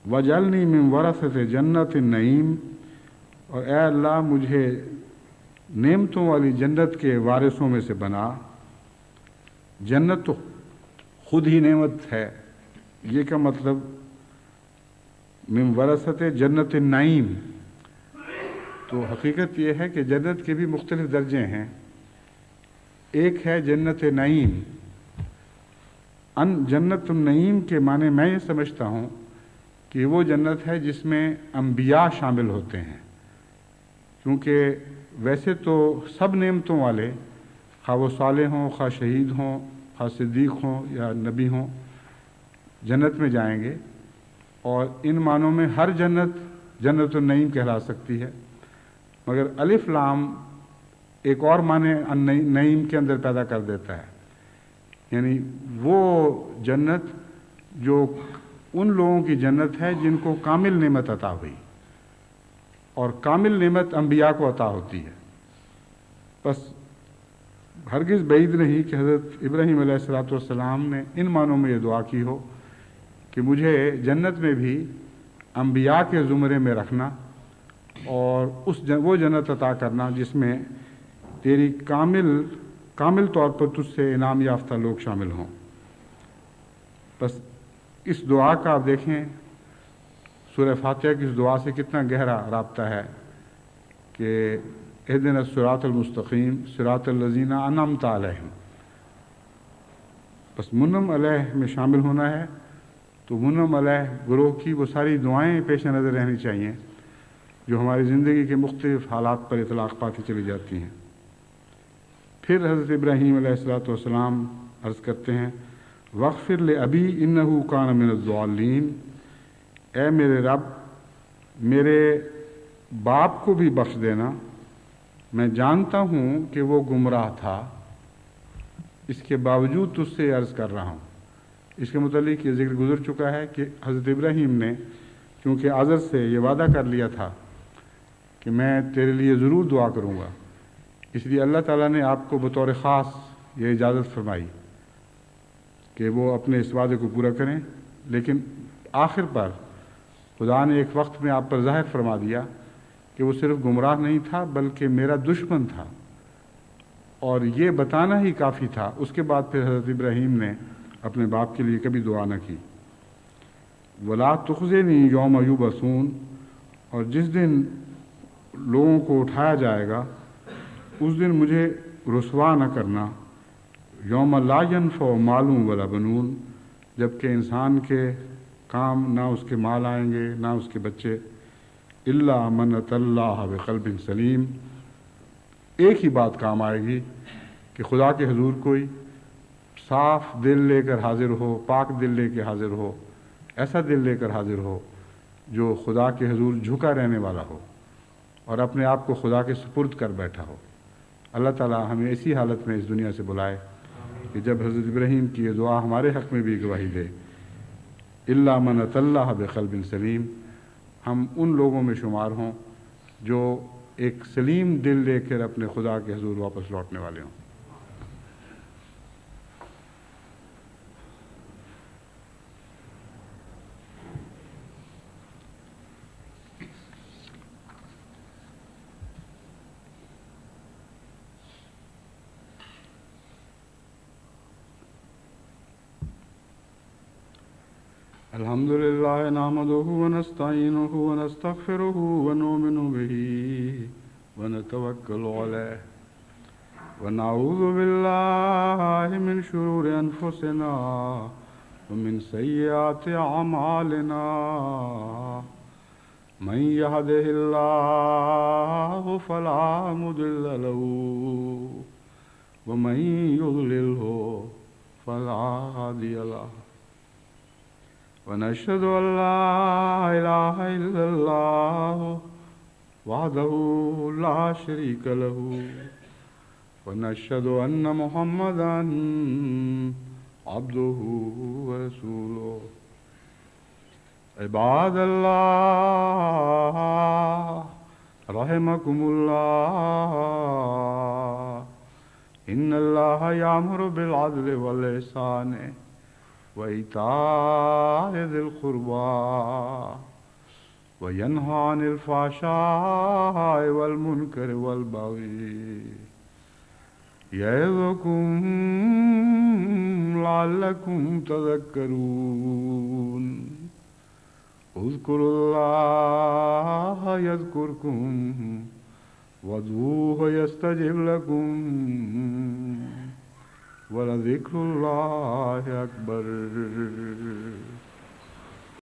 وَجْعَلْنِي مِنْ وَرَثَةِ جَنَّةِ النَّعِيمِ، اور اے اللہ مجھے نعمتوں والی جنت کے وارثوں میں سے بنا۔ جنت تو خود ہی نعمت ہے، یہ کا مطلب من ورثت جنت النعیم، تو حقیقت یہ ہے کہ جنت کے بھی مختلف درجے ہیں۔ ایک ہے جنت نعیم، جنت النعیم کے معنی میں یہ سمجھتا ہوں کہ وہ جنت ہے جس میں انبیاء شامل ہوتے ہیں، کیونکہ ویسے تو سب نعمتوں والے، خواہ وہ صالح ہوں، خواہ شہید ہوں، خواہ صدیق ہوں یا نبی ہوں جنت میں جائیں گے، اور ان معنوں میں ہر جنت النعیم کہلا سکتی ہے، مگر الف لام ایک اور معنی نعیم کے اندر پیدا کر دیتا ہے، یعنی وہ جنت جو ان لوگوں کی جنت ہے جن کو کامل نعمت عطا ہوئی، اور کامل نعمت انبیاء کو عطا ہوتی ہے۔ بس ہرگز بعید نہیں کہ حضرت ابراہیم علیہ السلام نے ان معنوں میں یہ دعا کی ہو کہ مجھے جنت میں بھی انبیاء کے زمرے میں رکھنا، اور وہ جنت عطا کرنا جس میں تیری کامل طور پر تجھ سے انعام یافتہ لوگ شامل ہوں۔ بس اس دعا کا آپ دیکھیں سورہ فاتحہ کی اس دعا سے کتنا گہرا رابطہ ہے کہ اہدنا الصراط المستقیم صراط الذین انعمت علیہم۔ بس منعم علیہ میں شامل ہونا ہے تو منعم علیہ گروہ کی وہ ساری دعائیں پیش نظر رہنی چاہیے جو ہماری زندگی کے مختلف حالات پر اطلاق پاتی چلی جاتی ہیں۔ پھر حضرت ابراہیم علیہ السلام عرض کرتے ہیں وغفر لأبی انہ کان من الضالین، اے میرے رب میرے باپ کو بھی بخش دینا، میں جانتا ہوں کہ وہ گمراہ تھا، اس کے باوجود تجھ سے عرض کر رہا ہوں۔ اس کے متعلق یہ ذکر گزر چکا ہے کہ حضرت ابراہیم نے چونکہ آزر سے یہ وعدہ کر لیا تھا کہ میں تیرے لیے ضرور دعا کروں گا، اس لیے اللہ تعالیٰ نے آپ کو بطور خاص یہ اجازت فرمائی کہ وہ اپنے اس وعدے کو پورا کریں، لیکن آخر پر خدا نے ایک وقت میں آپ پر ظاہر فرما دیا کہ وہ صرف گمراہ نہیں تھا بلکہ میرا دشمن تھا، اور یہ بتانا ہی کافی تھا۔ اس کے بعد پھر حضرت ابراہیم نے اپنے باپ کے لیے کبھی دعا نہ کی۔ ولا تخزنی یوم یبعثون، اور جس دن لوگوں کو اٹھایا جائے گا اس دن مجھے رسوا نہ کرنا۔ یوم لا ینفع مال ولا بنون، جبکہ انسان کے کام نہ اس کے مال آئیں گے نہ اس کے بچے، الا من اتی اللہ بقلب سلیم، ایک ہی بات کام آئے گی کہ خدا کے حضور کوئی صاف دل لے کر حاضر ہو، پاک دل لے کے حاضر ہو، ایسا دل لے کر حاضر ہو جو خدا کے حضور جھکا رہنے والا ہو اور اپنے آپ کو خدا کے سپرد کر بیٹھا ہو۔ اللہ تعالیٰ ہمیں اسی حالت میں اس دنیا سے بلائے کہ جب حضرت ابراہیم کی یہ دعا ہمارے حق میں بھی گواہی دے، الا من اتی اللہ بقلب سلیم، ہم ان لوگوں میں شمار ہوں جو ایک سلیم دل لے کر اپنے خدا کے حضور واپس لوٹنے والے ہوں۔ الحمد للہ نحمدہ ونستعینہ ونستغفرہ ونؤمن بہ ونتوکل علیہ ونعوذ باللہ من شرور انفسنا ومن سیئات اعمالنا، من یہدہ اللہ فلا مضل لہ ومن یضللہ فلا ہادی لہ، ونشهد أن لا إله إلا الله وحده لا شريك له، ونشهد أن محمدا عبده ورسوله۔ عباد الله رحمكم الله، إن الله يأمر بالعدل والإحسان وإيتاء ذي القربى وينهى عن الفحشاء والمنكر والبغي يعظكم لعلكم تذكرون۔ اذكروا الله يذكركم وادعوه يستجب لكم، وَلَذِكْرُ اللَّهِ أَكْبَرُ۔